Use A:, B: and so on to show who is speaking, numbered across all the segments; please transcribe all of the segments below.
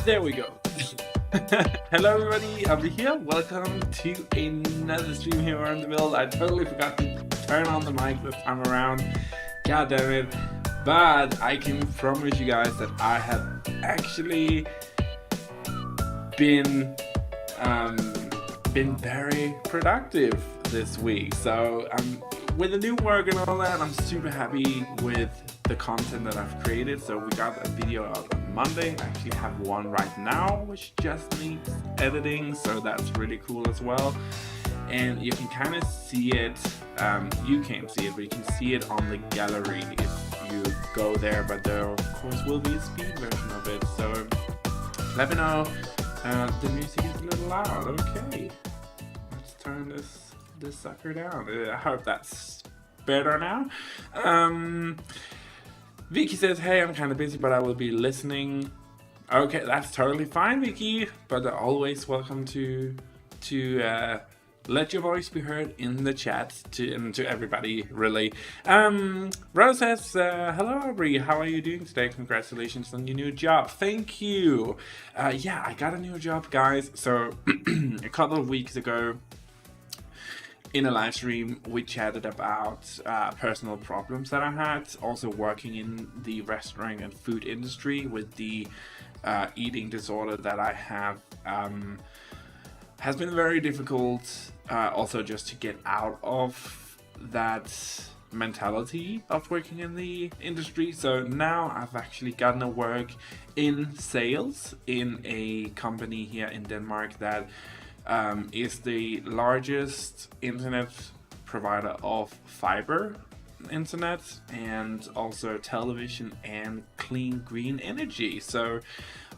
A: There we go. Hello everybody, I'm here. Welcome to another stream here on the mill. I totally forgot to turn on the mic this time around. God damn it. But I can promise you guys that I have actually been been very productive this week. So with the new work and all that, I'm super happy with the content that I've created. So we got a video out on Monday. I actually have one right now which just needs editing, so that's really cool as well. And you can kind of see it, you can't see it, but you can see it on the gallery if you go there, but there of course will be a speed version of it. So let me know. The music is a little loud. Okay, let's turn this sucker down. I hope that's better now. Vicky says, hey, I'm kind of busy, but I will be listening. Okay, that's totally fine, Vicky. But always welcome to let your voice be heard in the chat to everybody, really. Rose says, hello, Aubrey. How are you doing today? Congratulations on your new job. Thank you. Yeah, I got a new job, guys. So a couple of weeks ago, in a live stream, we chatted about personal problems that I had, also working in the restaurant and food industry with the eating disorder that I have. Has been very difficult also just to get out of that mentality of working in the industry. So now I've actually gotten a work in sales in a company here in Denmark that is the largest internet provider of fiber internet and also television and clean green energy. So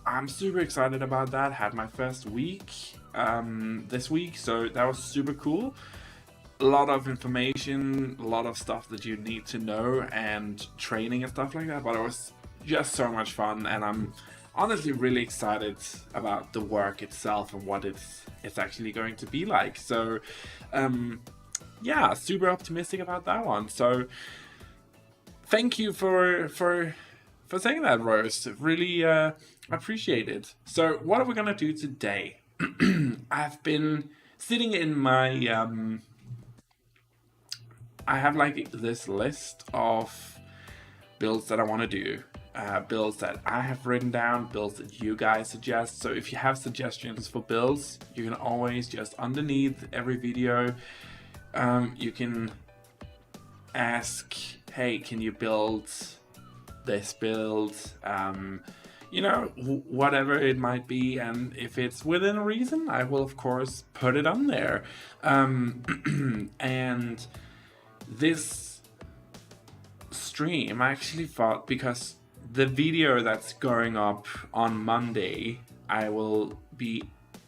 A: I'm super excited about that. Had my first week this week, so that was super cool. A lot of information, a lot of stuff that you need to know, and training and stuff like that, but it was just so much fun, and I'm honestly really excited about the work itself and what it's actually going to be like. So yeah, super optimistic about that one. So thank you for saying that, Rose. Really appreciate it. So what are we gonna do today? I've been sitting in my I have like this list of builds that I want to do, builds that I have written down, builds that you guys suggest. So if you have suggestions for builds, you can always just underneath every video, you can ask, hey, can you build this build? You know, whatever it might be, and if it's within reason, I will of course put it on there. And this stream, I actually thought, because the video that's going up on Monday, I will be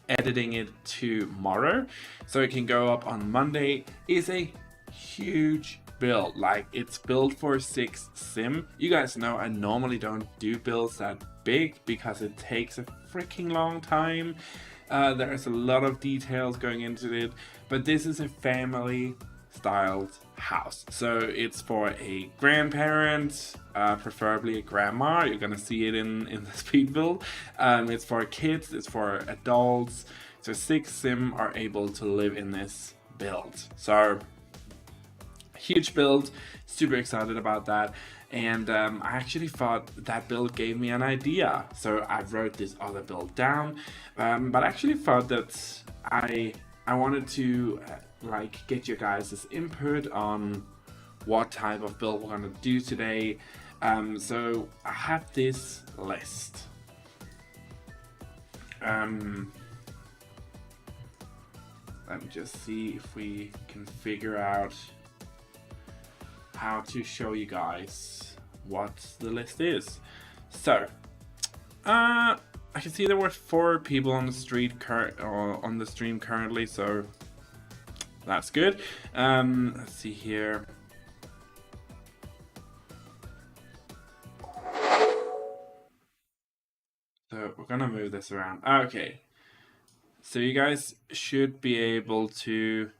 A: editing it tomorrow, so it can go up on Monday, is a huge build. Like, it's built for 6 sim. You guys know I normally don't do builds that big because it takes a freaking long time. There's a lot of details going into it, but this is a family styled house, so it's for a grandparent, preferably a grandma. You're gonna see it in the speed build. It's for kids, it's for adults, so 6 sim are able to live in this build. So huge build, super excited about that. And I actually thought that build gave me an idea, so I wrote this other build down, but I actually thought that I wanted to like get your guys' input on what type of build we're gonna do today. So I have this list. Let me just see if we can figure out how to show you guys what the list is. So I can see there were 4 people on the stream currently, so that's good. Let's see here. So we're gonna move this around. Okay, so you guys should be able to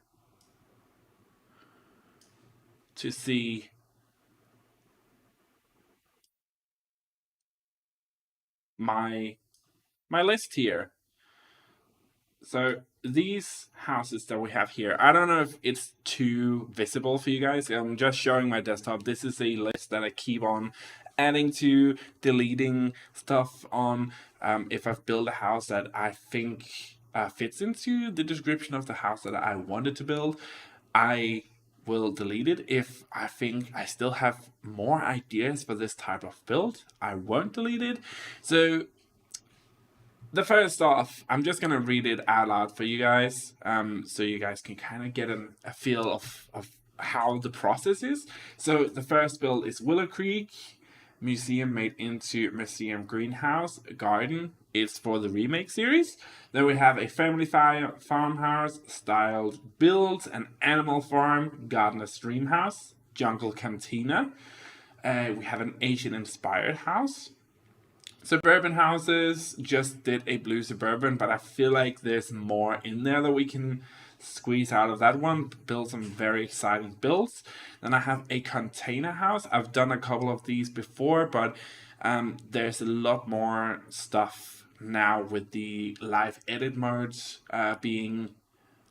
A: see my my list here. So these houses that we have here, I don't know if it's too visible for you guys. I'm just showing my desktop. This is a list that I keep on adding to, deleting stuff on. If I've built a house that I think fits into the description of the house that I wanted to build, I will delete it. If I think I still have more ideas for this type of build, I won't delete it. So the first off, I'm just gonna read it out loud for you guys, so you guys can kind of get a feel of how the process is. So the first build is Willow Creek Museum made into Museum Greenhouse Garden. It's for the remake series. Then we have a family farmhouse styled build, an animal farm, gardener's dream house, jungle cantina. We have an Asian inspired house. Suburban houses just did a blue suburban, but I feel like there's more in there that we can squeeze out of that one, build some very exciting builds. Then I have a container house. I've done a couple of these before, but there's a lot more stuff now with the live edit modes being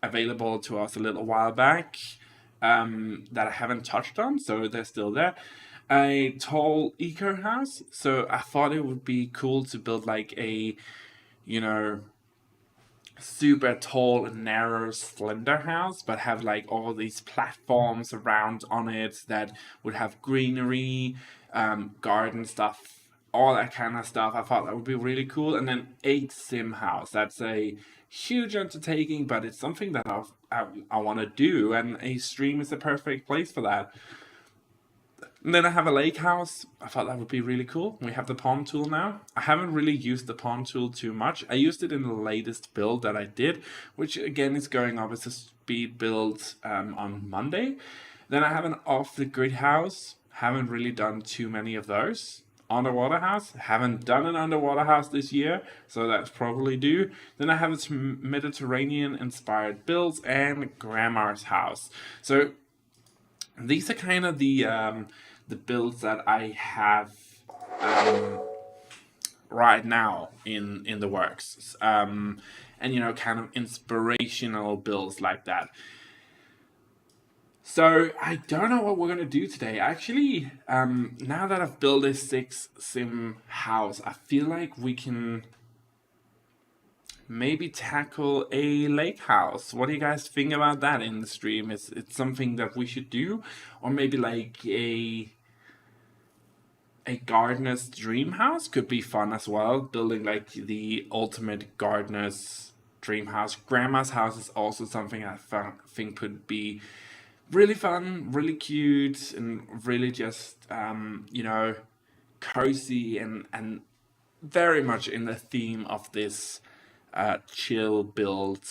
A: available to us a little while back, that I haven't touched on, so they're still there. A tall eco house, so I thought it would be cool to build like a, you know, super tall and narrow slender house, but have like all these platforms around on it that would have greenery, garden stuff, all that kind of stuff. I thought that would be really cool. And then 8 sim house, that's a huge undertaking, but it's something that I want to do, and a stream is the perfect place for that. And then I have a lake house. I thought that would be really cool. We have the pond tool now. I haven't really used the pond tool too much. I used it in the latest build that I did, which again is going up as a speed build on Monday. Then I have an off the grid house. Haven't really done too many of those. Underwater house. Haven't done an underwater house this year, so that's probably due. Then I have some Mediterranean inspired builds and grandma's house. So these are kind of the builds that I have right now in the works, and kind of inspirational builds like that. So I don't know what we're gonna do today. Actually, now that I've built a 6 sim house, I feel like we can maybe tackle a lake house. What do you guys think about that in the stream? Is it something that we should do, or maybe like a gardener's dream house could be fun as well. Building like the ultimate gardener's dream house. Grandma's house is also something think could be really fun, really cute, and really just cozy and very much in the theme of this chill build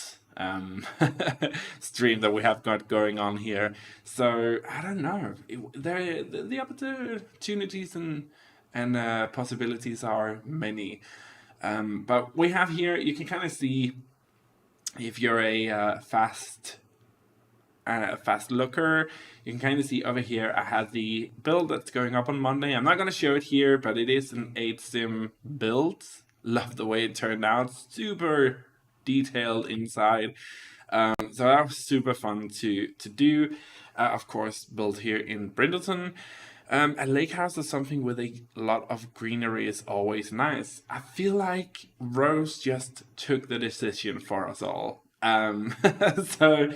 A: stream that we have got going on here. So I don't know. The opportunities and possibilities are many. But we have here. You can kind of see if you're a fast looker. You can kind of see over here I have the build that's going up on Monday. I'm not going to show it here, but it is an 8 sim build. Love the way it turned out. Super detailed inside. So that was super fun to do. Of course, built here in Brindleton. A lake house is something with a lot of greenery is always nice. I feel like Rose just took the decision for us all. So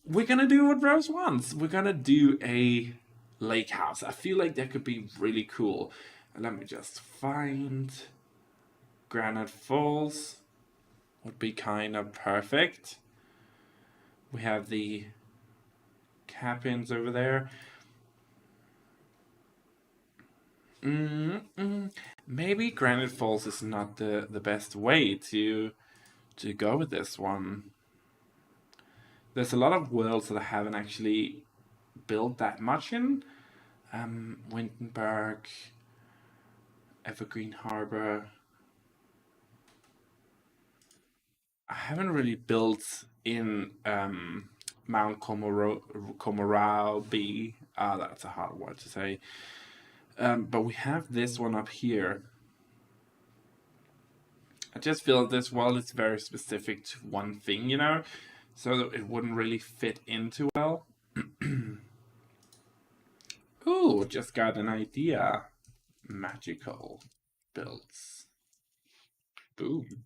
A: we're gonna do what Rose wants. We're gonna do a lake house. I feel like that could be really cool. Let me just find Granite Falls. Would be kind of perfect. We have the cabins over there. Maybe Granite Falls is not the best way to go with this one. There's a lot of worlds that I haven't actually built that much in. Windenburg, Evergreen Harbor. I haven't really built in Mount Komorau. That's a hard word to say. But we have this one up here. I just feel this world is very specific to one thing, you know, so that it wouldn't really fit into well. Ooh, just got an idea. Magical builds. Boom.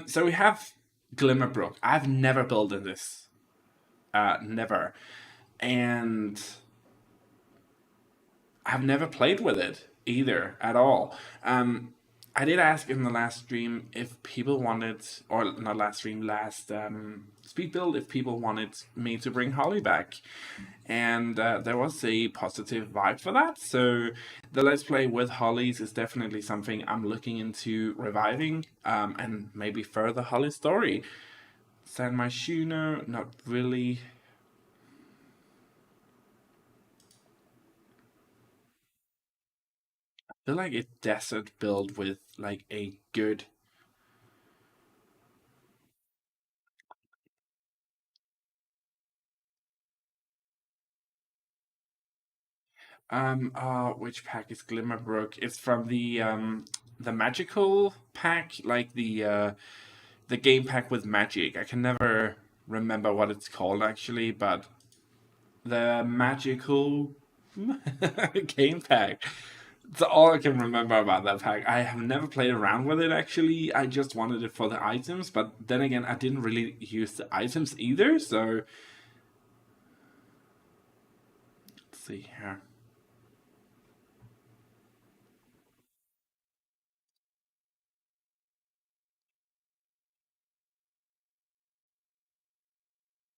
A: So we have Glimmerbrook. I've never built in this. Never. And I've never played with it either at all. I did ask in the last stream if people wanted, or not last stream, last speed build, if people wanted me to bring Holly back. And there was a positive vibe for that. So the Let's Play with Hollies is definitely something I'm looking into reviving, and maybe further Holly's story. San Myshuno, not really. I feel like a desert build with like a good which pack is Glimmerbrook? It's from the magical pack, like the game pack with magic. I can never remember what it's called actually, but the magical game pack. That's all I can remember about that pack. I have never played around with it actually. I just wanted it for the items, but then again, I didn't really use the items either. So let's see here.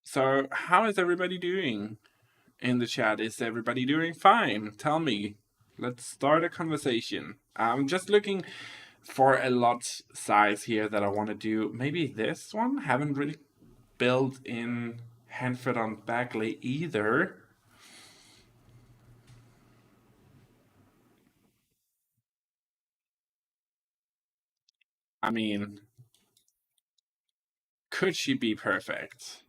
A: So how is everybody doing in the chat? Is everybody doing fine? Tell me. Let's start a conversation. I'm just looking for a lot size here that I want to do. Maybe this one. Haven't really built in Hanford on Bagley either. I mean, could she be perfect?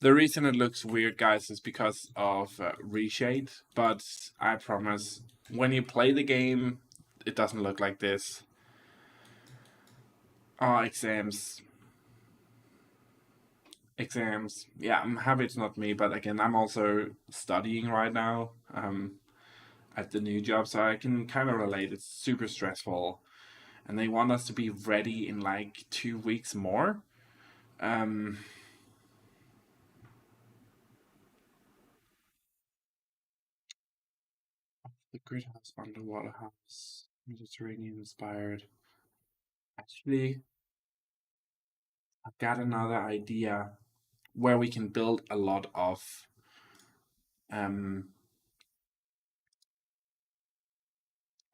A: The reason it looks weird, guys, is because of reshade. But I promise, when you play the game, it doesn't look like this. Oh, exams. Exams. Yeah, I'm happy it's not me, but again, I'm also studying right now at the new job, so I can kind of relate. It's super stressful, and they want us to be ready in like 2 weeks more. Um, the grid house, underwater house, Mediterranean inspired. Actually, I've got another idea where we can build um,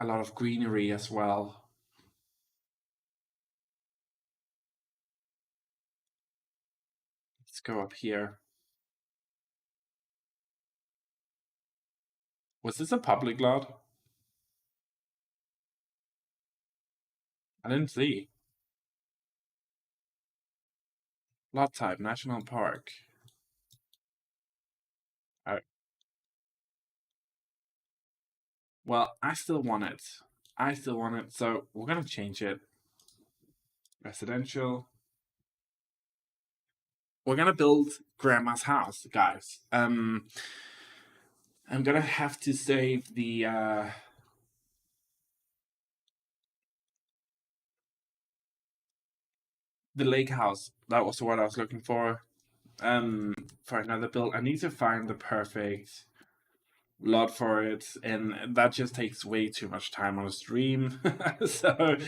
A: a lot of greenery as well. Let's go up here. Was this a public lot? I didn't see. Lot type, national park. Uh, well, I still want it. I still want it, so we're gonna change it. Residential. We're gonna build grandma's house, guys. I'm gonna have to save the lake house. That was what I was looking for another build. I need to find the perfect lot for it, and that just takes way too much time on a stream. So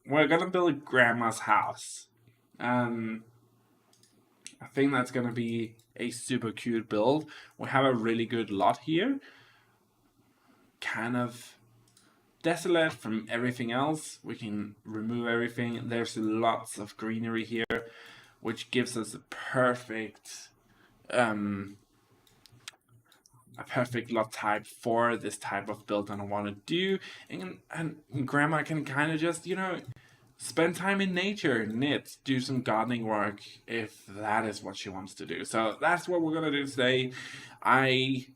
A: we're gonna build grandma's house. Um, I think that's gonna be a super cute build. We have a really good lot here. Kind of desolate from everything else. We can remove everything. There's lots of greenery here, which gives us um, a perfect lot type for this type of build that I want to do. And grandma can kind of just, you know, spend time in nature, knit, do some gardening work if that is what she wants to do. So that's what we're gonna do today. I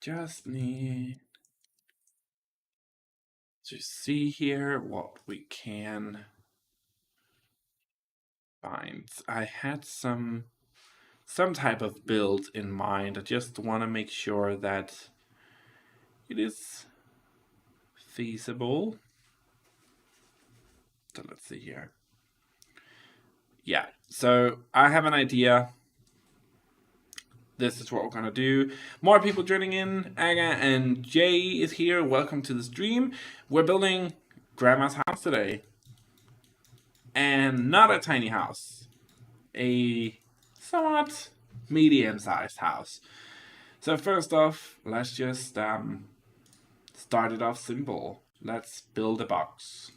A: just need to see here what we can find. I had some type of build in mind. I just want to make sure that it is feasible. So let's see here. Yeah, so I have an idea. This is what we're gonna do. More people joining in. Aga and Jay is here. Welcome to the stream. We're building Grandma's house today. And not a tiny house. A somewhat medium-sized house. So first off, let's just start it off simple. Let's build a box.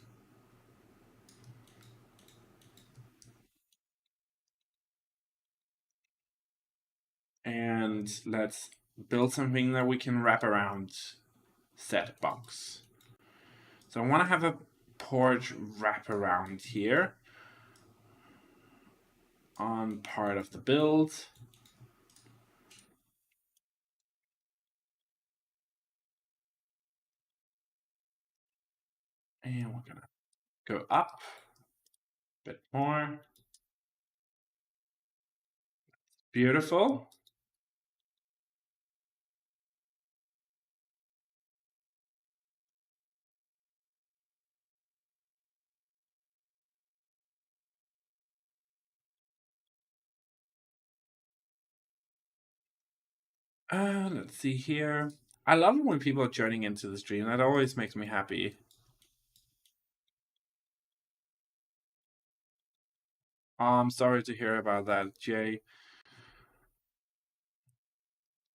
A: And let's build something that we can wrap around said box. So I want to have a porch wrap around here on part of the build. And we're gonna go up a bit more. Beautiful. Let's see here. I love it when people are joining into the stream. That always makes me happy. I'm sorry to hear about that, Jay.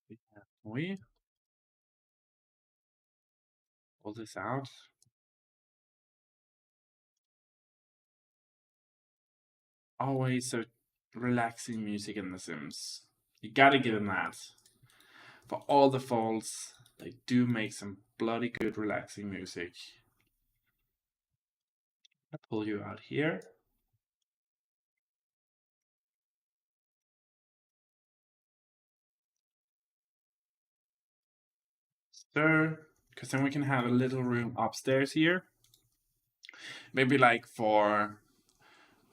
A: Can we pull this out? Always so relaxing music in The Sims. You gotta give them that. For all the faults, they do make some bloody good relaxing music. I'll pull you out here. So, because then we can have a little room upstairs here. Maybe like for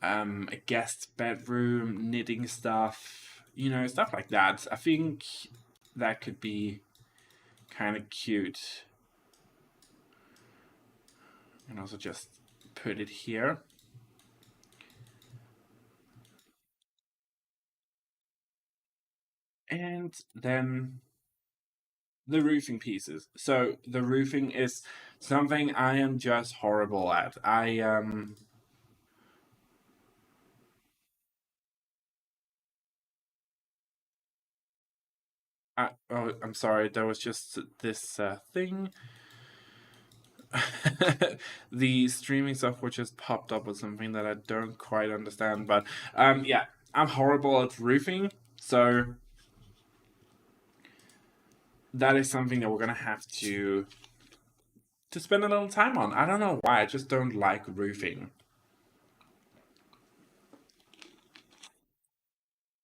A: a guest bedroom, knitting stuff, stuff like that. I think that could be kind of cute. And also just put it here. And then the roofing pieces. So the roofing is something I am just horrible at. Oh, I'm sorry. There was just this thing. The streaming software just popped up with something that I don't quite understand. But yeah, I'm horrible at roofing. So that is something that we're gonna have to spend a little time on. I don't know why. I just don't like roofing.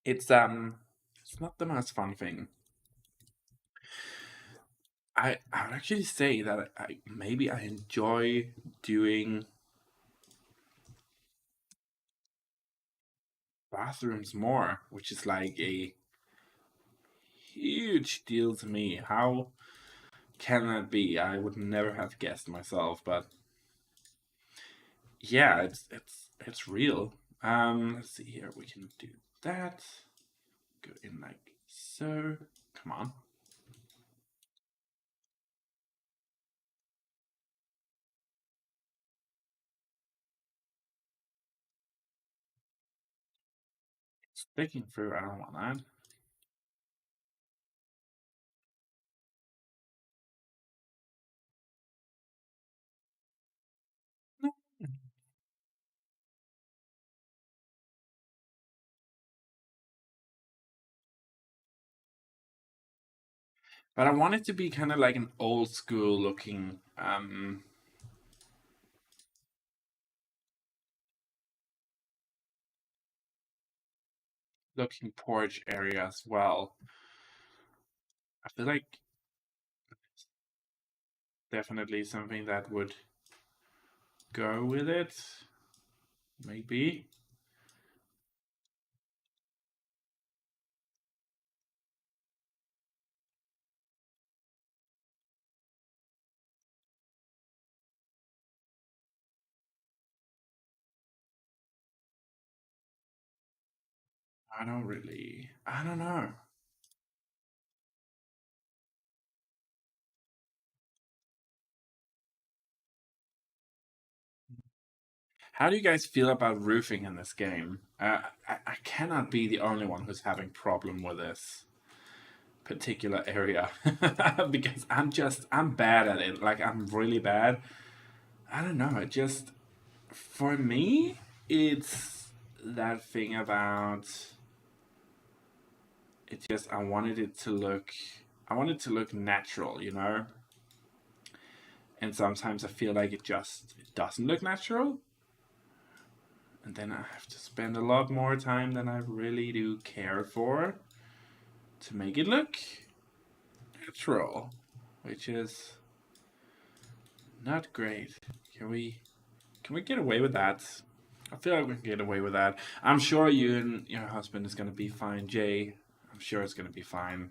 A: It's not the most fun thing. I would actually say that maybe I enjoy doing bathrooms more, which is like a huge deal to me. How can that be? I would never have guessed myself, but yeah, it's real. Let's see here. We can do that. Go in like so. Come on. Sticking through. I don't want that. No. But I want it to be kind of like an old school looking looking porch area as well. I feel like definitely something that would go with it. Maybe. I don't know. How do you guys feel about roofing in this game? I cannot be the only one who's having problem with this particular area because I'm bad at it. Like I'm really bad. I don't know. It just for me, it's that thing about it. Just I wanted it to look. I want it to look natural, you know. And sometimes I feel like it doesn't look natural, and then I have to spend a lot more time than I really do care for to make it look natural, which is not great. Can we can we get away with that? I feel like we can get away with that. I'm sure you and your husband is gonna be fine, Jay. I'm sure it's gonna be fine.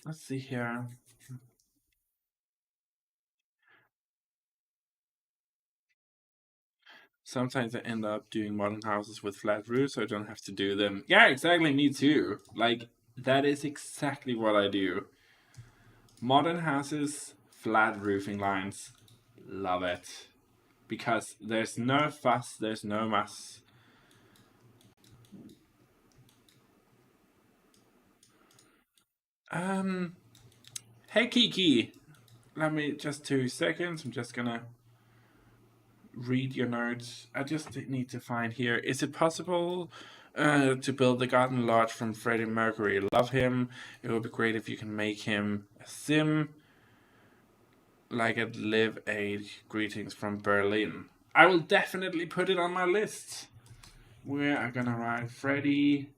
A: Let's see here. Sometimes I end up doing modern houses with flat roofs, so I don't have to do them. Yeah, exactly. Me too. Like that is exactly what I do. Modern houses, flat roofing lines. Love it. Because there's no fuss, there's no muss. Um, hey Kiki, let me just 2 seconds. I'm just gonna read your notes. I just need to find here. Is it possible to build the garden lodge from Freddie Mercury? Love him. It would be great if you can make him a sim like at Live Aid. Greetings from Berlin. I will definitely put it on my list. Where I'm gonna write Freddie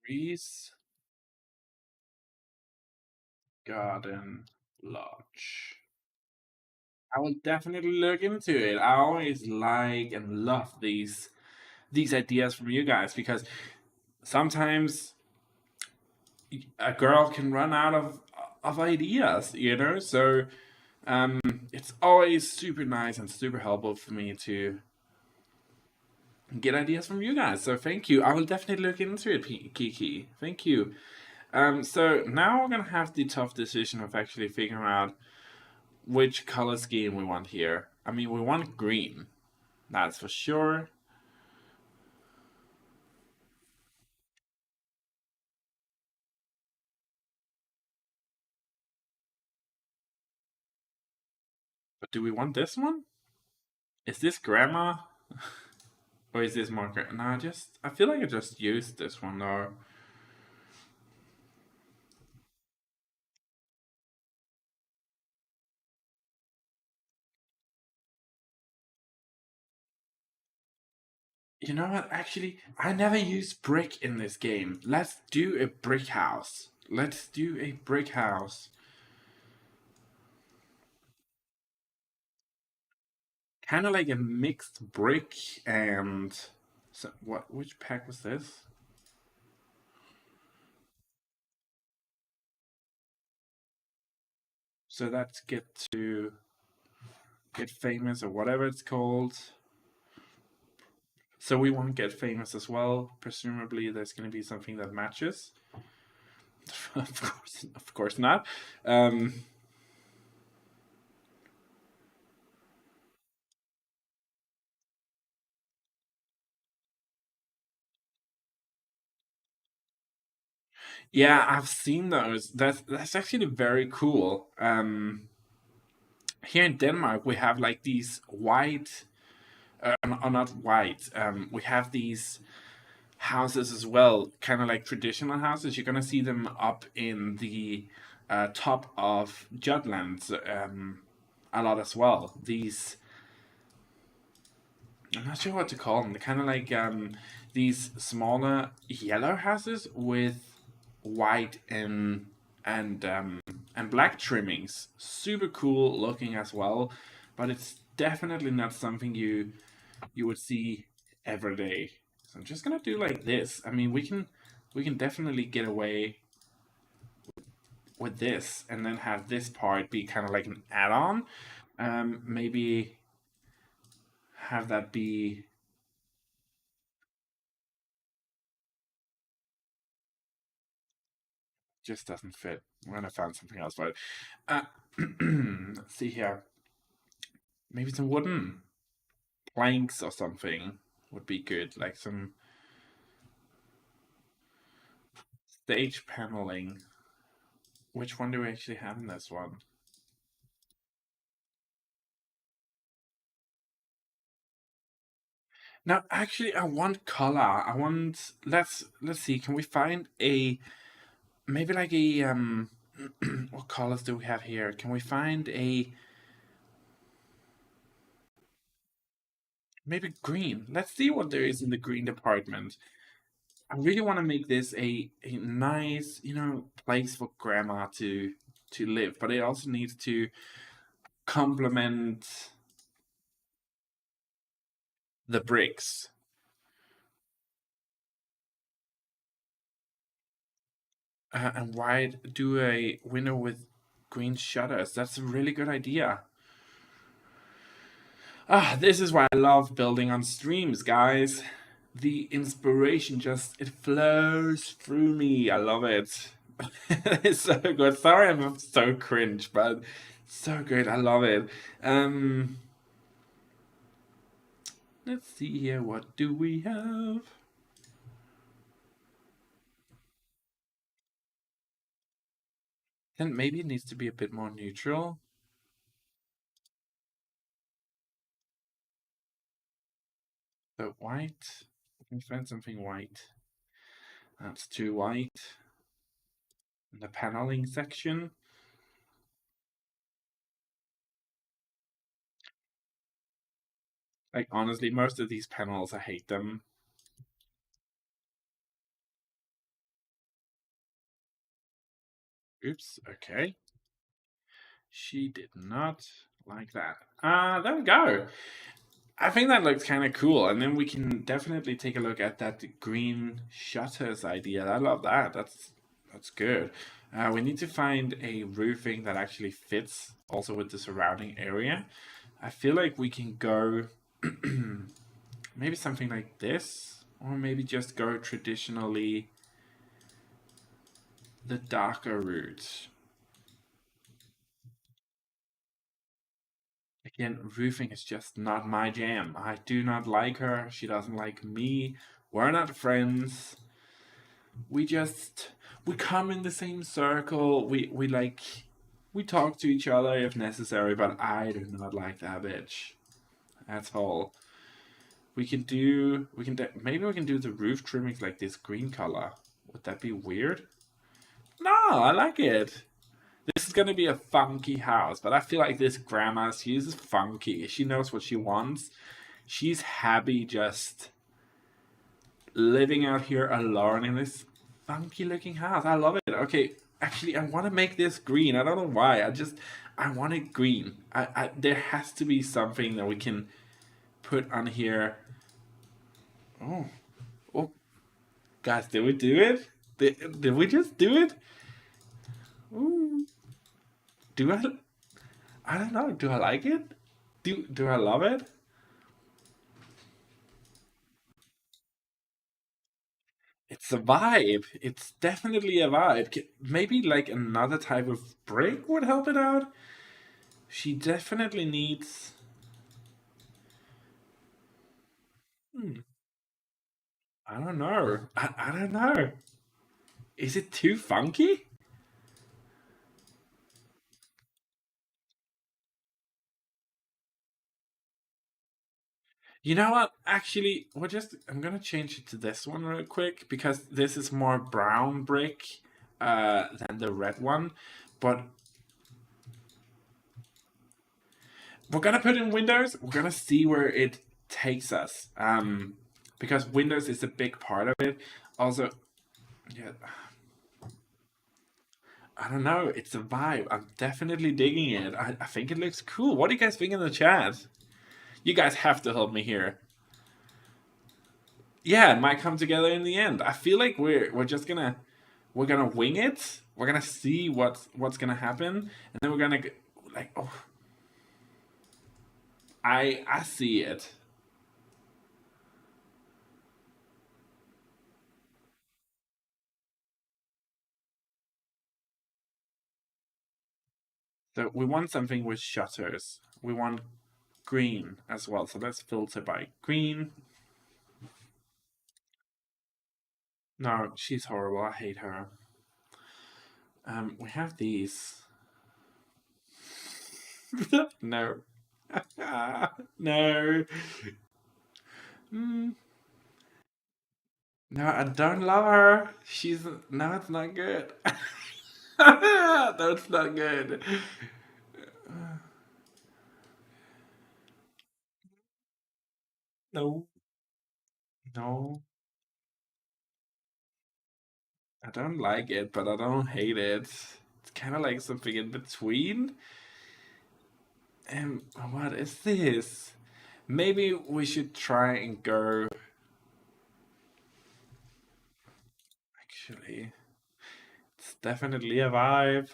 A: Reese Garden Lodge. I will definitely look into it. I always like and love these ideas from you guys because sometimes a girl can run out of ideas, you know. So um, it's always super nice and super helpful for me to get ideas from you guys. So thank you. I will definitely look into it, Kiki. Thank you. So now we're gonna have the tough decision of actually figuring out which color scheme we want here. I mean, we want green, that's for sure. But do we want this one? Is this grandma? Or is this more No, I feel like I just used this one though. You know what? Actually, I never used brick in this game. Let's do a brick house. Let's do a brick house. Kind of like a mixed brick and so what? Which pack was this? So let's get famous or whatever it's called. So we want get famous as well. Presumably, there's going to be something that matches. Of course not. Um, yeah, I've seen those. That's actually very cool. Here in Denmark, we have like these white, not white. We have these houses as well, kind of like traditional houses. You're gonna see them up in the top of Jutland a lot as well. These I'm not sure what to call them. They're kind of like these smaller yellow houses with white and black trimmings. Super cool looking as well, but it's definitely not something you would see every day. So I'm just gonna do like this. I mean, we can definitely get away with this, and then have this part be kind of like an add-on. Maybe have that be just doesn't fit. We're gonna find something else for it. Uh, let's see here. Maybe some wooden planks or something would be good. Like some stage paneling. Which one do we actually have in this one? Now, actually, I want color. I want. Let's see. Can we find a maybe like a what colors do we have here? Can we find a maybe green? Let's see what there is in the green department. I really want to make this a nice, place for grandma to live, but it also needs to complement the bricks. And why do a window with green shutters? That's a really good idea. Ah, this is why I love building on streams, guys. The inspiration just it flows through me. I love it. It's so good. Sorry, I'm so cringe, but so good. I love it. Um, let's see here. What do we have? Then maybe it needs to be a bit more neutral. So white. We can find something white. That's too white. In the paneling section. Like honestly, most of these panels, I hate them. Oops. Okay. She did not like that. There we go. I think that looks kind of cool, and then we can definitely take a look at that green shutters idea. I love that. That's good. We need to find a roofing that actually fits also with the surrounding area. I feel like we can go maybe something like this, or maybe just go traditionally the darker route. Again, roofing is just not my jam. I do not like her. She doesn't like me. We're not friends. We just we come in the same circle. We talk to each other if necessary, but I do not like that bitch. That's all. Maybe we can do the roof trimmings like this green color. Would that be weird? No, I like it. This is gonna be a funky house, but I feel like this grandma, she's funky. She knows what she wants. She's happy just living out here alone in this funky looking house. I love it. Okay, actually, I want to make this green. I don't know why. I want it green. There has to be something that we can put on here. Oh, oh, guys, did we do it? Did we just do it? Ooh. Do I? I don't know. Do I like it? Do I love it? It's a vibe. It's definitely a vibe. Maybe like another type of brick would help it out. She definitely needs. Hmm, I don't know. I don't know. Is it too funky? You know what? Actually, I'm gonna change it to this one real quick because this is more brown brick than the red one. But we're gonna put in windows. We're gonna see where it takes us. Because Windows is a big part of it. Also, yeah, I don't know. It's a vibe. I'm definitely digging it. I think it looks cool. What do you guys think in the chat? You guys have to help me here. Yeah, it might come together in the end. I feel like we're just gonna we're gonna wing it. We're gonna see what's gonna happen, and then we're gonna like, oh, I see it. So we want something with shutters. We want green as well. So let's filter by green. No, she's horrible. I hate her. We have these. No. No. Mm, no, I don't love her. She's no, it's not good. That's not good. No, no, I don't like it, but I don't hate it. It's kind of like something in between. And what is this? Maybe we should try and go. Actually, it's definitely a vibe.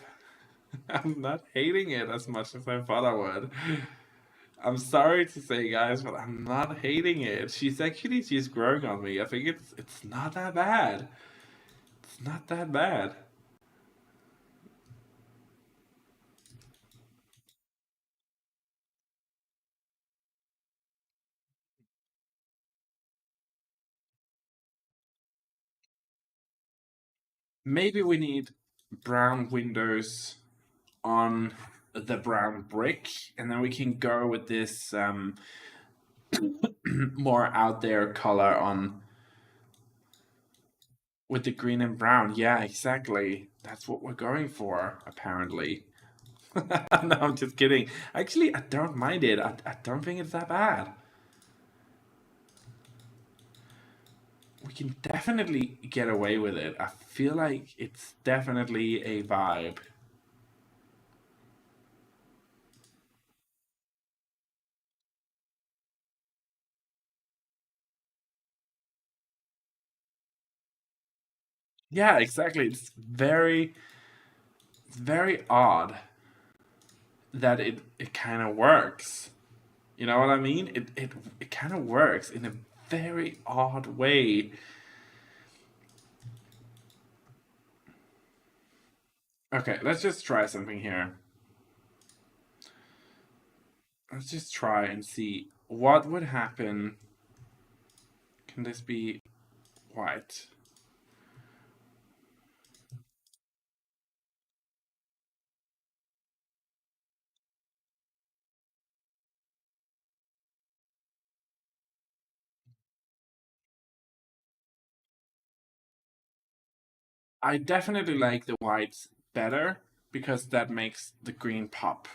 A: I'm not hating it as much as I thought I would. I'm sorry to say, guys, but I'm not hating it. She's growing on me. I think it's not that bad. It's not that bad. Maybe we need brown windows on the brown brick, and then we can go with this more out there color on with the green and brown. Yeah, exactly. That's what we're going for, apparently. No, I'm just kidding. Actually, I don't mind it. I don't think it's that bad. We can definitely get away with it. I feel like it's definitely a vibe. Yeah, exactly. It's very odd that it kind of works. You know what I mean? It kind of works in a very odd way. Okay, let's just try something here. Let's just try and see what would happen. Can this be white? I definitely like the whites better because that makes the green pop.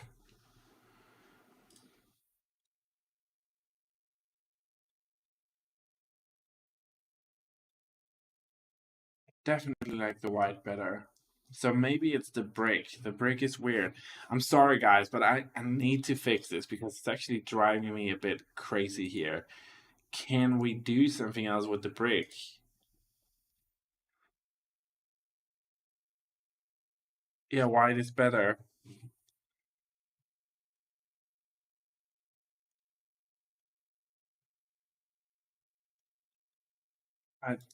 A: Definitely like the white better. So maybe it's the brick. The brick is weird. I'm sorry, guys, but I need to fix this because it's actually driving me a bit crazy here. Can we do something else with the brick? Yeah, white is better.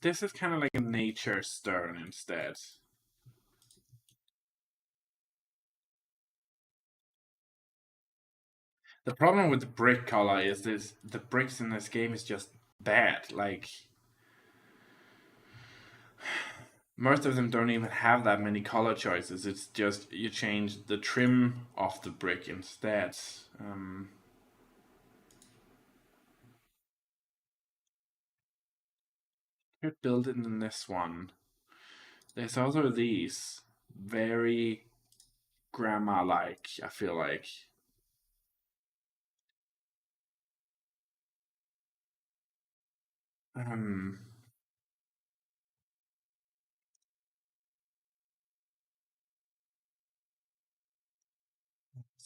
A: This is kind of like a nature stone instead. The problem with the brick color is this: the bricks in this game is just bad. Like most of them don't even have that many color choices. It's just you change the trim of the brick instead. Um, could build it in this one. There's also these very grandma-like. I feel like Um,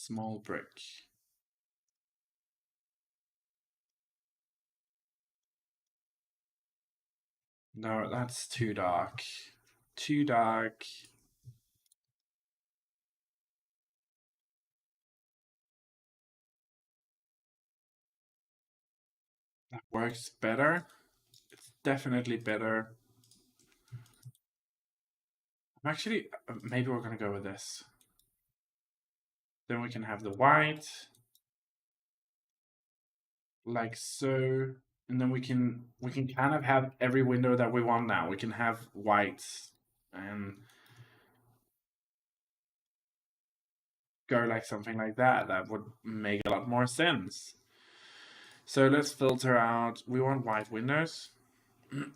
A: Small brick. No, that's too dark. Too dark. That works better. It's definitely better. I'm actually, maybe we're gonna go with this. Then we can have the white, like so, and then we can kind of have every window that we want now. We can have whites and go like something like that. That would make a lot more sense. So let's filter out. We want white windows.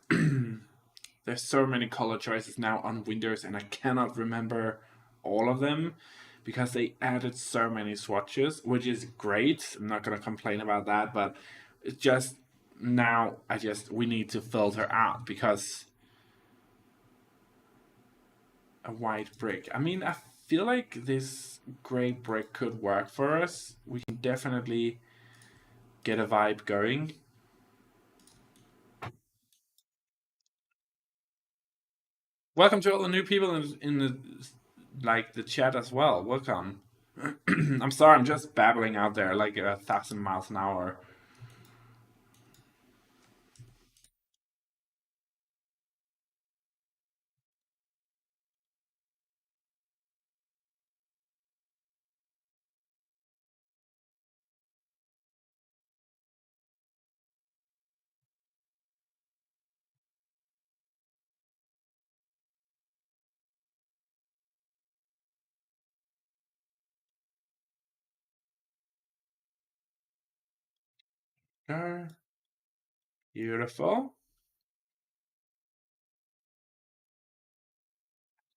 A: There's so many color choices now on Windows, and I cannot remember all of them because they added so many swatches, which is great. I'm not gonna complain about that, but it's just now we need to filter out because a white brick. I mean, I feel like this gray brick could work for us. We can definitely get a vibe going. Welcome to all the new people in the the chat as well. Welcome. I'm sorry, I'm just babbling out there like 1,000 miles an hour. Beautiful.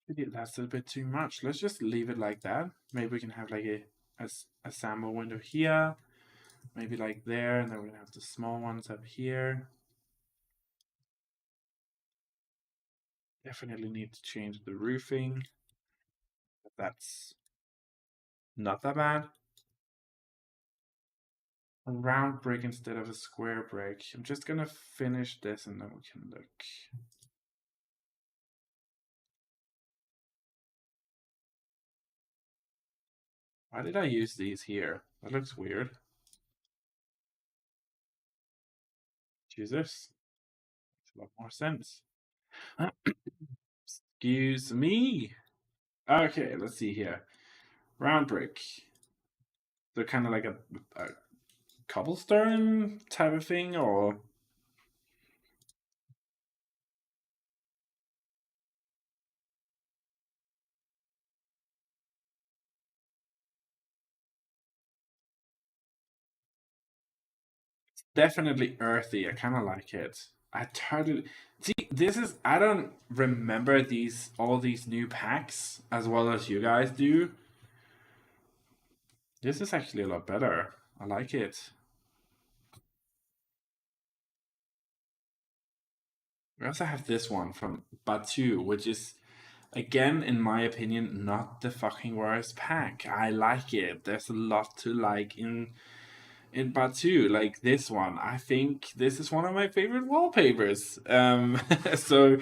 A: Maybe that's a bit too much. Let's just leave it like that. Maybe we can have like a sample window here, maybe like there, and then we're gonna have the small ones up here. Definitely need to change the roofing. But that's not that bad. A round brick instead of a square brick. I'm just gonna finish this and then we can look. Why did I use these here? That looks weird. Jesus. Makes a lot more sense. Excuse me. Okay, let's see here. Round brick. They're kind of like a cobblestone type of thing, or definitely earthy. I kind of like it. I totally see. This is I don't remember these all these new packs as well as you guys do. This is actually a lot better. I like it. We also have this one from Batu, which is again, in my opinion, not the fucking worst pack. I like it. There's a lot to like in Batu, like this one. I think this is one of my favorite wallpapers. So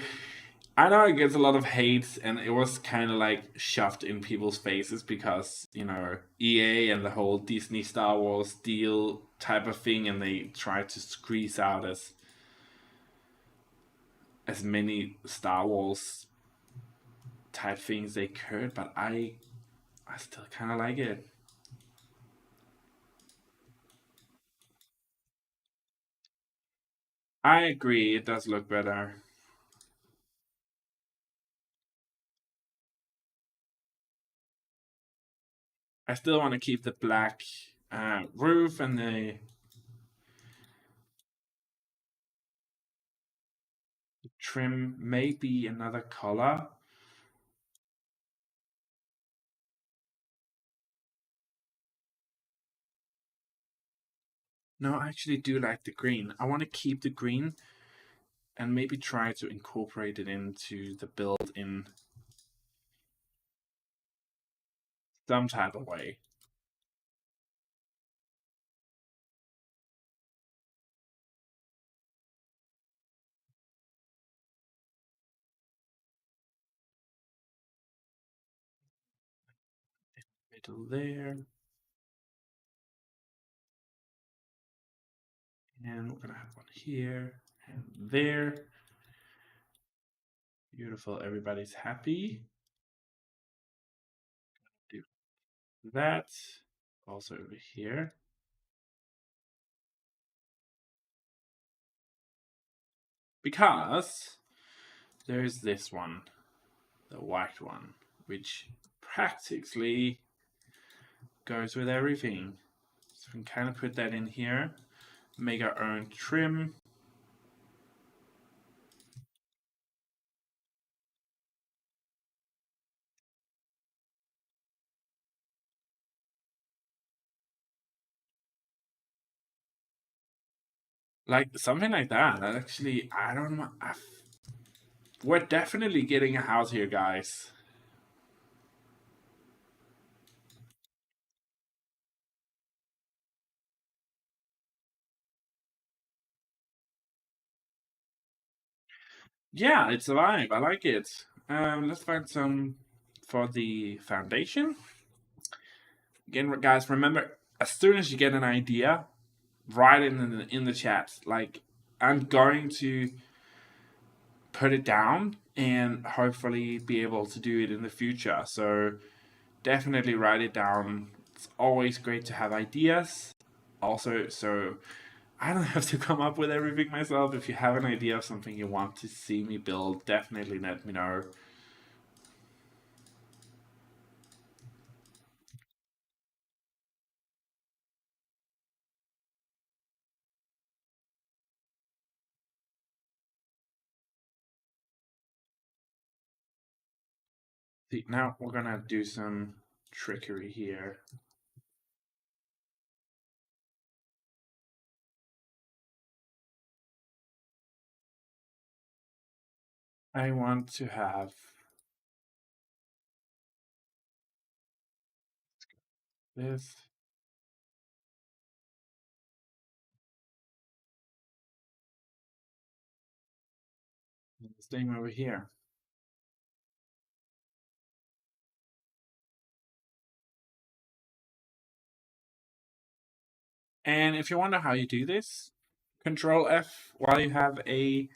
A: I know it gets a lot of hate, and it was kind of like shoved in people's faces because EA and the whole Disney Star Wars deal type of thing, and they tried to squeeze out as many Star Wars type things they could. But I still kind of like it. I agree, it does look better. I still want to keep the black roof and the trim, maybe another color. No, I actually do like the green. I want to keep the green and maybe try to incorporate it into the build in some type of way. Middle there. And we're gonna have one here and there. Beautiful. Everybody's happy. Do that. Also over here. Because there's this one, the white one, which practically goes with everything. So we can kind of put that in here, make our own trim. Like something like that. That actually, I don't know. We're definitely getting a house here, guys. Yeah, it's a vibe. I like it. Let's find some for the foundation. Again, guys, remember, as soon as you get an idea, write it in the chat. Like, I'm going to put it down and hopefully be able to do it in the future. So definitely write it down. It's always great to have ideas. Also, so I don't have to come up with everything myself. If you have an idea of something you want to see me build, definitely let me know. See, now we're gonna do some trickery here. I want to have this. This thing over here. And if you wonder how you do this, Control F while you have a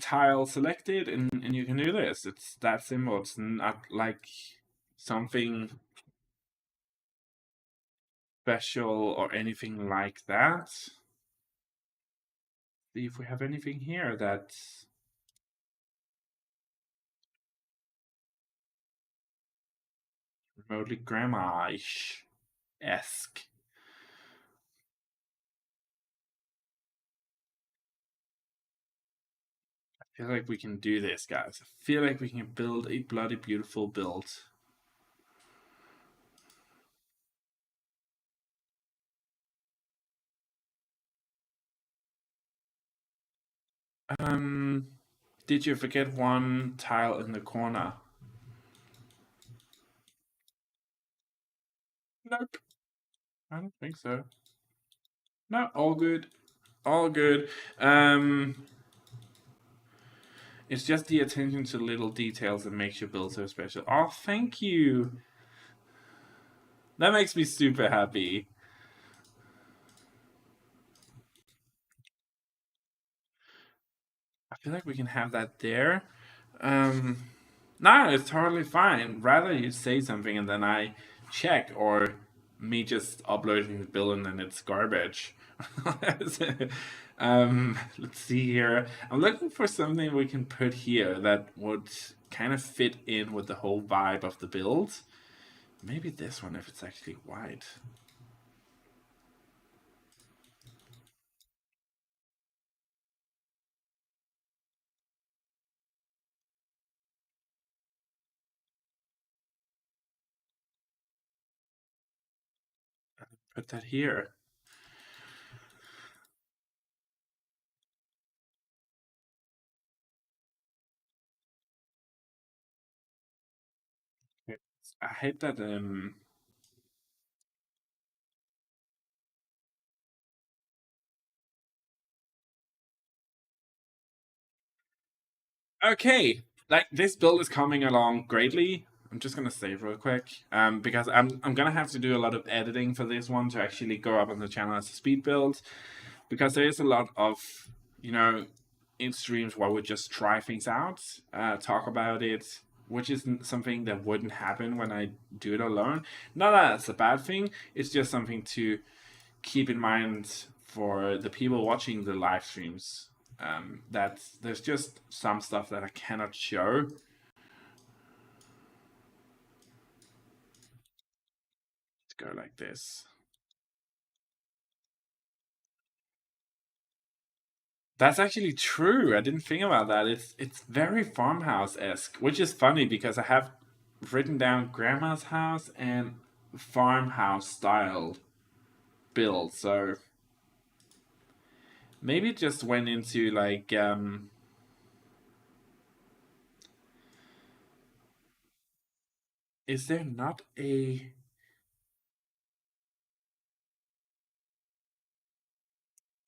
A: tile selected, and you can do this. It's that simple. It's not like something special or anything like that. See if we have anything here that's remotely grandma-ish esque. I feel like we can do this, guys. I feel like we can build a bloody beautiful build. Um, did you forget one tile in the corner? Nope. I don't think so. No, all good. All good. It's just the attention to little details that makes your build so special. Oh, thank you. That makes me super happy. I feel like we can have that there. Um, no, it's totally fine. Rather you say something and then I check, or me just uploading the bill and then it's garbage. Let's see here. I'm looking for something we can put here that would kind of fit in with the whole vibe of the build. Maybe this one if it's actually white. Put that here. I hate that. Okay, like this build is coming along greatly. I'm just gonna save real quick, because I'm gonna have to do a lot of editing for this one to actually go up on the channel as a speed build, because there is a lot of, you know, in streams where we just try things out, talk about it, which is something that wouldn't happen when I do it alone. Not that it's a bad thing. It's just something to keep in mind for the people watching the live streams. That there's just some stuff that I cannot show. Let's go like this. That's actually true. I didn't think about that. It's very farmhouse esque, which is funny because I have written down grandma's house and farmhouse style build. So maybe it just went into like is there not a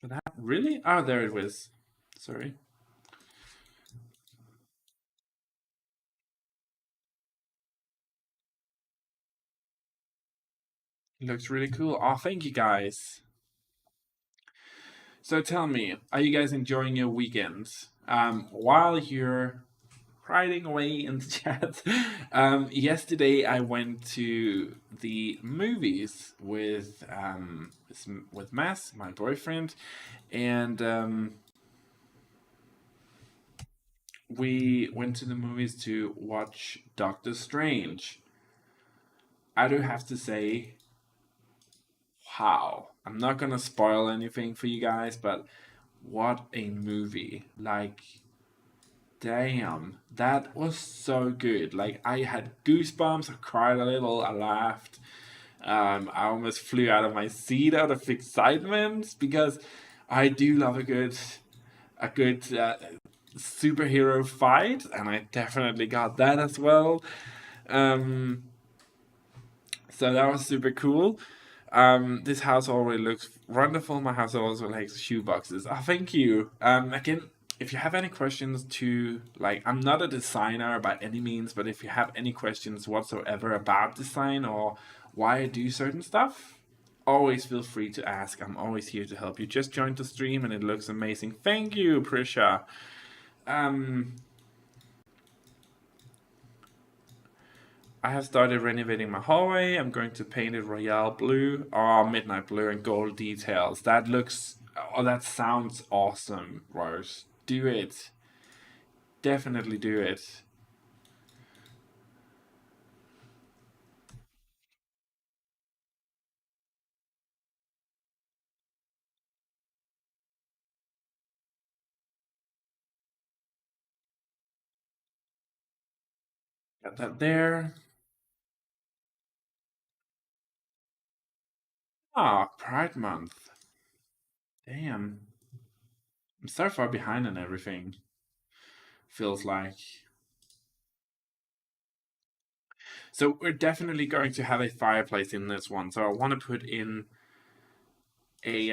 A: that really? Oh, there it was. Sorry. It looks really cool. Oh, thank you guys. So tell me, are you guys enjoying your weekends? While you're writing away in the chat, yesterday I went to the movies with Mass, my boyfriend, and we went to the movies to watch Doctor Strange. I do have to say, wow. I'm not gonna spoil anything for you guys, but what a movie. Like, damn, that was so good. Like, I had goosebumps, I cried a little, I laughed. I almost flew out of my seat out of excitement because I do love a good superhero fight, and I definitely got that as well. Um, so that was super cool. This house already looks wonderful. My house also likes shoe boxes. Oh, thank you. Again, if you have any questions to like, I'm not a designer by any means, but if you have any questions whatsoever about design or why I do certain stuff, always feel free to ask. I'm always here to help you. Just joined the stream and it looks amazing. Thank you, Prisha. Um, I have started renovating my hallway. I'm going to paint it royale blue or midnight blue and gold details. That looks, oh, that sounds awesome, Rose. Do it. Definitely do it. Got that there. Ah, Pride Month. Damn. I'm so far behind on everything. Feels like. So we're definitely going to have a fireplace in this one. So I want to put in a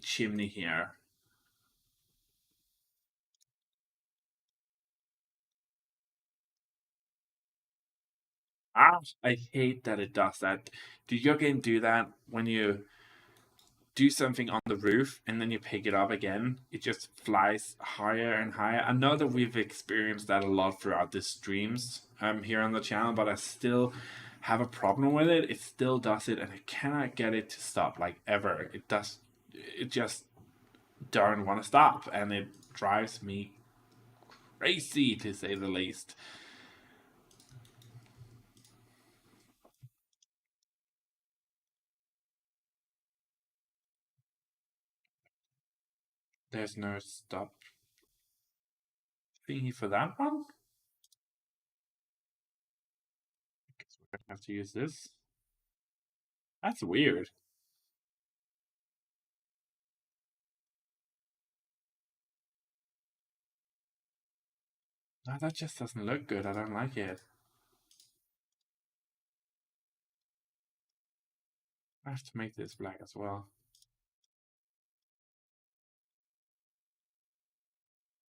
A: chimney here. Ah, I hate that it does that. Do your game do that when you do something on the roof and then you pick it up again? It just flies higher and higher. I know that we've experienced that a lot throughout the streams here on the channel, but I still have a problem with it. It still does it, and I cannot get it to stop. Like ever, it does. It just don't want to stop, and it drives me crazy to say the least. There's no stop thingy for that one. Guess we're gonna have to use this. That's weird. No, that just doesn't look good. I don't like it. I have to make this black as well.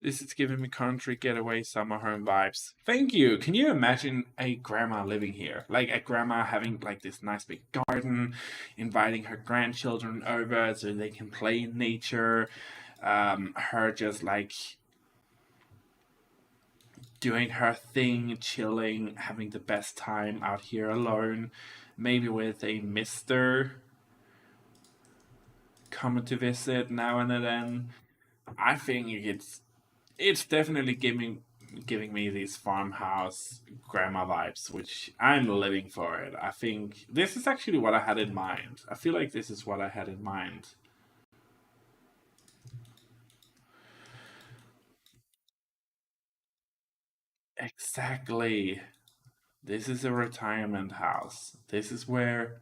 A: This is giving me country getaway summer home vibes. Thank you. Can you imagine a grandma living here? Like a grandma having like this nice big garden, inviting her grandchildren over so they can play in nature. Her just like doing her thing, chilling, having the best time out here alone, maybe with a mister coming to visit now and then. I think it's definitely giving me these farmhouse grandma vibes, which I'm living for it. I think this is actually what I had in mind. I feel like this is what I had in mind. Exactly. This is a retirement house. This is where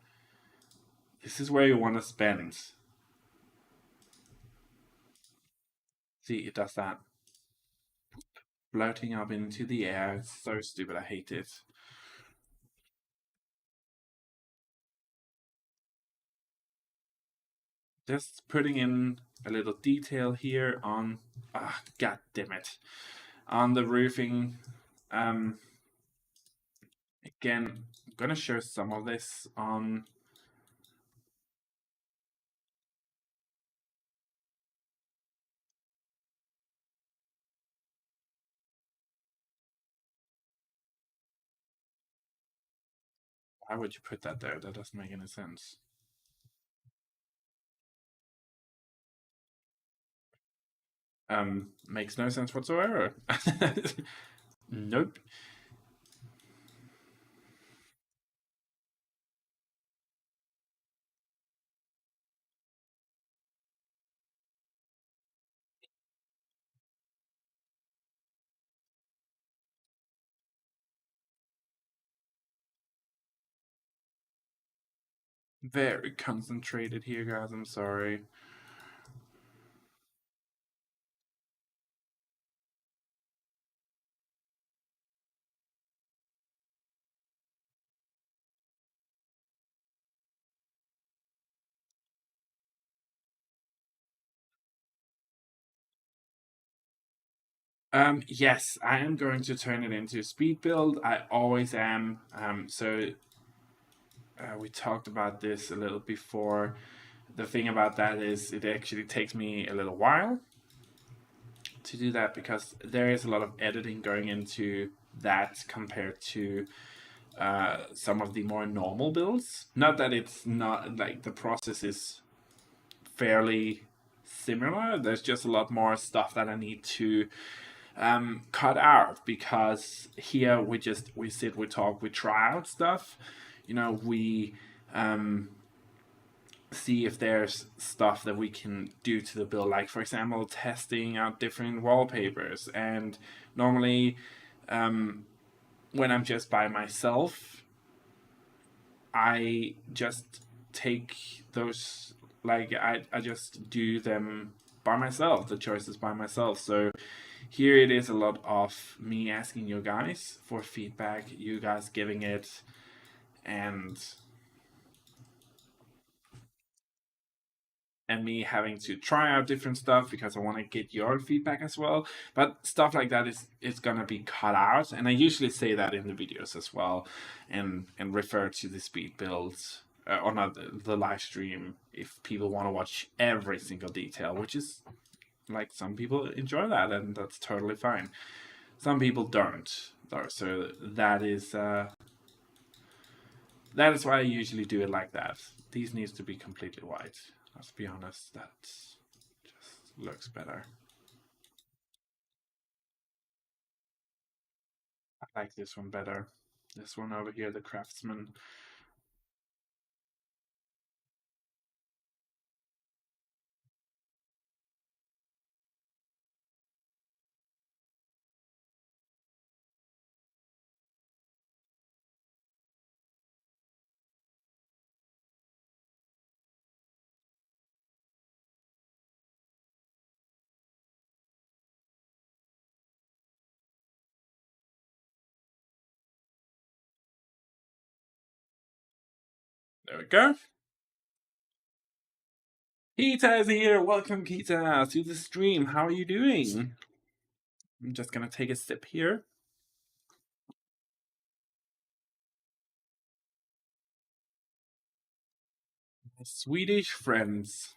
A: you want to spend. See, it does that. Floating up into the air. It's so stupid. I hate it. Just putting in a little detail here on. Ah, god damn it. On the roofing. Um, Again, I'm gonna show some of this on. Why would you put that there? That doesn't make any sense. Makes no sense whatsoever. Nope. Very concentrated here, guys. I'm sorry. Yes, I am going to turn it into a speed build. I always am. We talked about this a little before. The thing about that is it actually takes me a little while to do that because there is a lot of editing going into that compared to some of the more normal builds. Not that it's not like the process is fairly similar. There's just a lot more stuff that I need to cut out because here we sit, we talk, we try out stuff. We see if there's stuff that we can do to the build, like for example, testing out different wallpapers. And normally, when I'm just by myself, I just take those, like I just do them by myself, the choices by myself. So here it is a lot of me asking you guys for feedback, you guys giving it, and me having to try out different stuff because I want to get your feedback as well. But stuff like that is gonna be cut out, and I usually say that in the videos as well, and refer to the speed builds or not the live stream if people want to watch every single detail, which is like some people enjoy that, and that's totally fine. Some people don't, though, so that is why I usually do it like that. These needs to be completely white. Let's be honest, that just looks better. I like this one better. This one over here, the craftsman. There we go. Kita is here. Welcome, Kita, to the stream. How are you doing? I'm just gonna take a sip here. Swedish friends,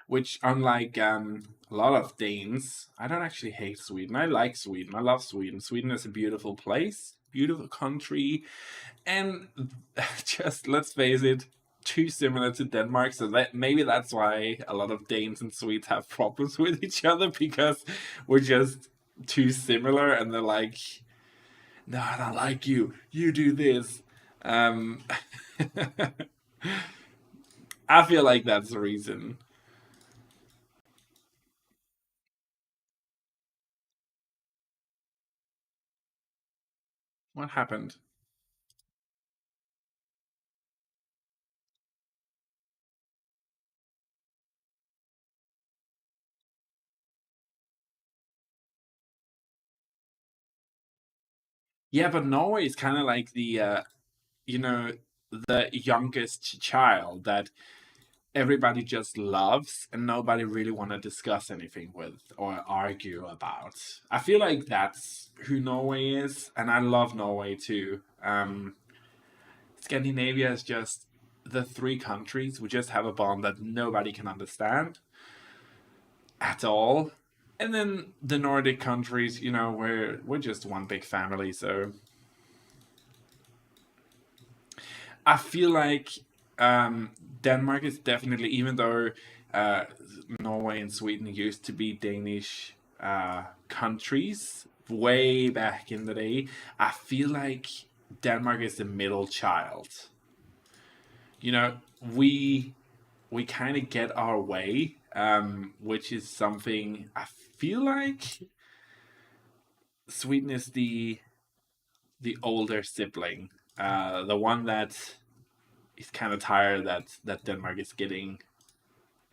A: which unlike a lot of Danes, I don't actually hate Sweden. I like Sweden. I love Sweden. Sweden is a beautiful place, beautiful country, and just let's face it, too similar to Denmark. So that maybe that's why a lot of Danes and Swedes have problems with each other because we're just too similar, and they're like, "No, I don't like you. You do this." Um, I feel like that's the reason. What happened? Yeah, but Norway is kind of like you know, the youngest child that everybody just loves and nobody really want to discuss anything with or argue about. I feel like that's who Norway is, and I love Norway too. Scandinavia is just the three countries. We just have a bond that nobody can understand at all. And then the Nordic countries, we're just one big family. So I feel like Denmark is definitely, even though uh, Norway and Sweden used to be Danish countries way back in the day, I feel like Denmark is the middle child. You know, we we kind of get our way, which is something I feel like Sweden is the older sibling, the one that is kind of tired that Denmark is getting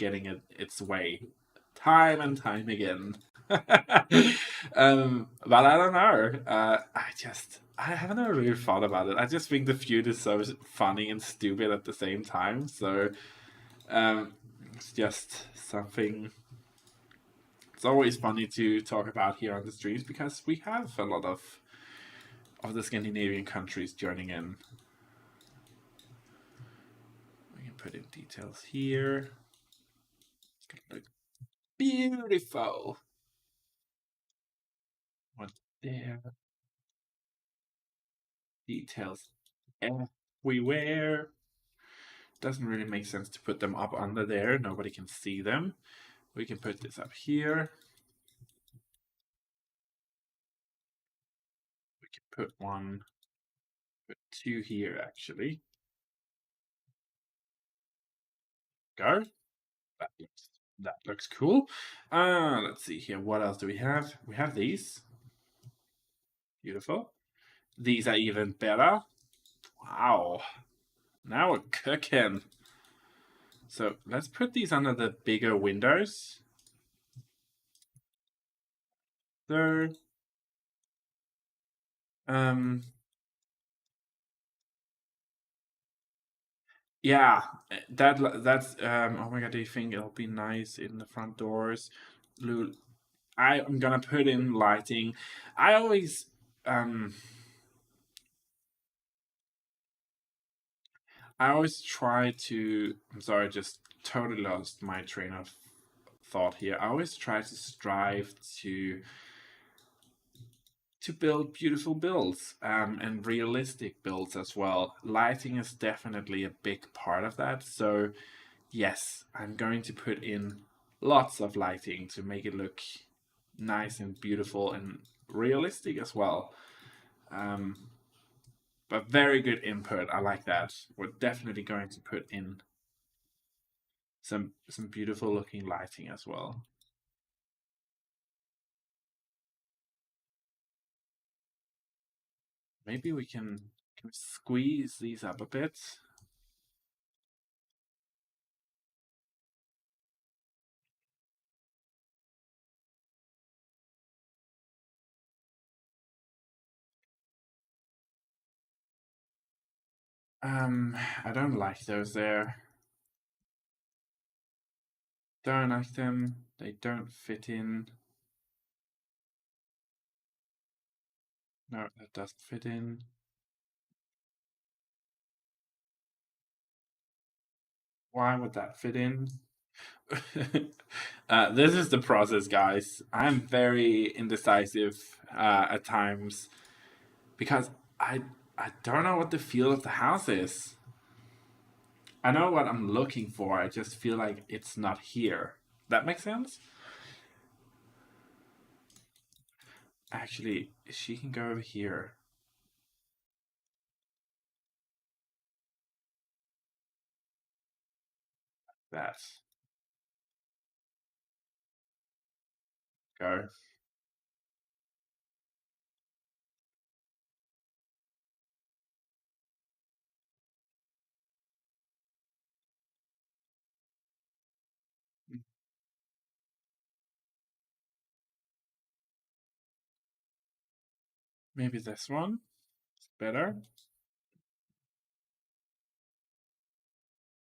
A: its way time and time again. But I don't know. I haven't ever really thought about it. I just think the feud is so funny and stupid at the same time. So um, it's just something. It's always funny to talk about here on the streams because we have a lot of the Scandinavian countries joining in. We can put in details here. It's gonna look beautiful. What there? Details everywhere. Doesn't really make sense to put them up under there. Nobody can see them. We can put this up here. We can put two here actually. Go. That looks cool. Let's see here. What else do we have? We have these. Beautiful. These are even better. Wow. Now we're cooking. So let's put these under the bigger windows. There. Um, yeah, that's oh my god, do you think it'll be nice in the front doors? I'm gonna put in lighting. I always um I always try to, I'm sorry, I just totally lost my train of thought here. I always try to strive to build beautiful builds, and realistic builds as well. Lighting is definitely a big part of that. So yes, I'm going to put in lots of lighting to make it look nice and beautiful and realistic as well. Um, but very good input. I like that. We're definitely going to put in some beautiful looking lighting as well. Maybe can we squeeze these up a bit. I don't like those there. Don't like them. They don't fit in. No, that doesn't fit in. Why would that fit in? This is the process, guys. I'm very indecisive at times because I I don't know what the feel of the house is. I know what I'm looking for. I just feel like it's not here. That makes sense? Actually, she can go over here. That. Go. Maybe this one. It's better.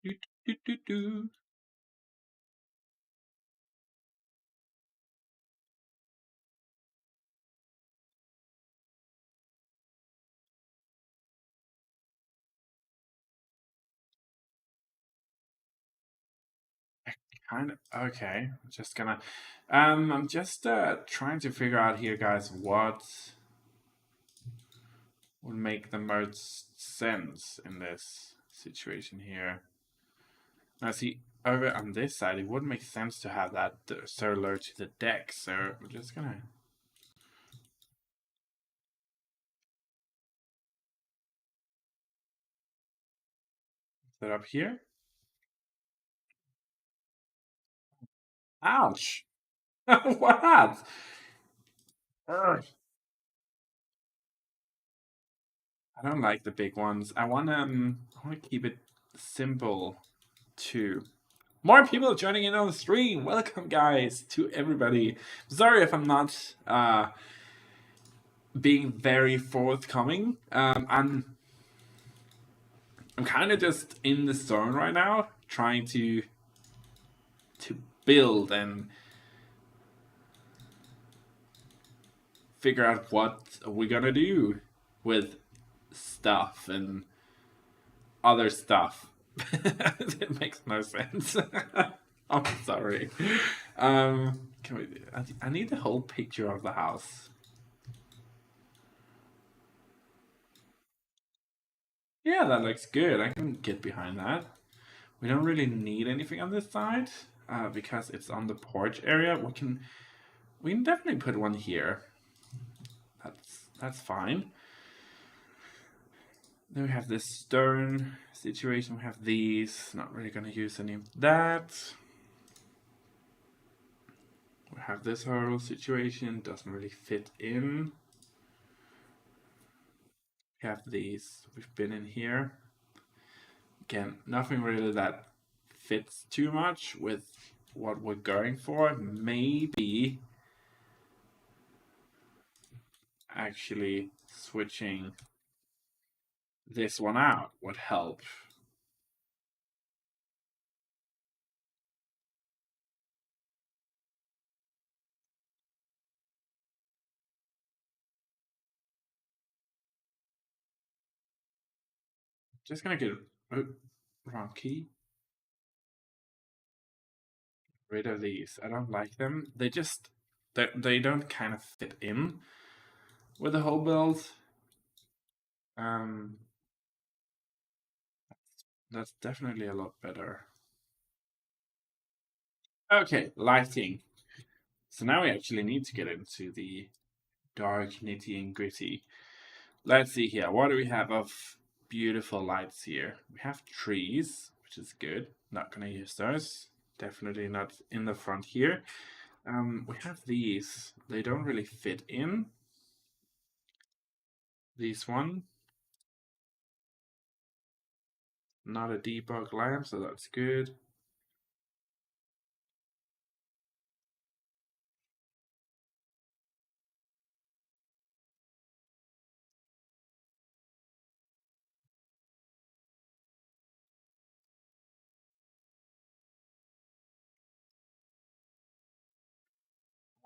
A: Do, do, do, do. Kind of okay. Just gonna I'm just trying to figure out here, guys, what would make the most sense in this situation here. Now see over on this side it would make sense to have that so low to the deck, so we're just gonna set up here. Ouch! What? Ugh. I don't like the big ones. I wanna keep it simple too. More people joining in on the stream. Welcome, guys, to everybody. Sorry if I'm not being very forthcoming. I'm kind of just in the zone right now, trying to build and figure out what we're gonna do with stuff and other stuff. It makes no sense. I'm sorry. Can we? I need the whole picture of the house. Yeah, that looks good. I can get behind that. We don't really need anything on this side because it's on the porch area. We can definitely put one here. That's fine. Then we have this stone situation. We have these. Not really gonna use any of that. We have this whole situation. Doesn't really fit in. We have these. We've been in here. Again, nothing really that fits too much with what we're going for. Maybe actually switching this one out would help. Just gonna get wrong key. Rid of these. I don't like them. They don't kind of fit in with the whole build. Um, that's definitely a lot better. Okay, lighting. So now we actually need to get into the dark, nitty and gritty. Let's see here. What do we have of beautiful lights here? We have trees, which is good. Not gonna use those. Definitely not in the front here. We have these. They don't really fit in. This one. Not a debug lamp, so that's good.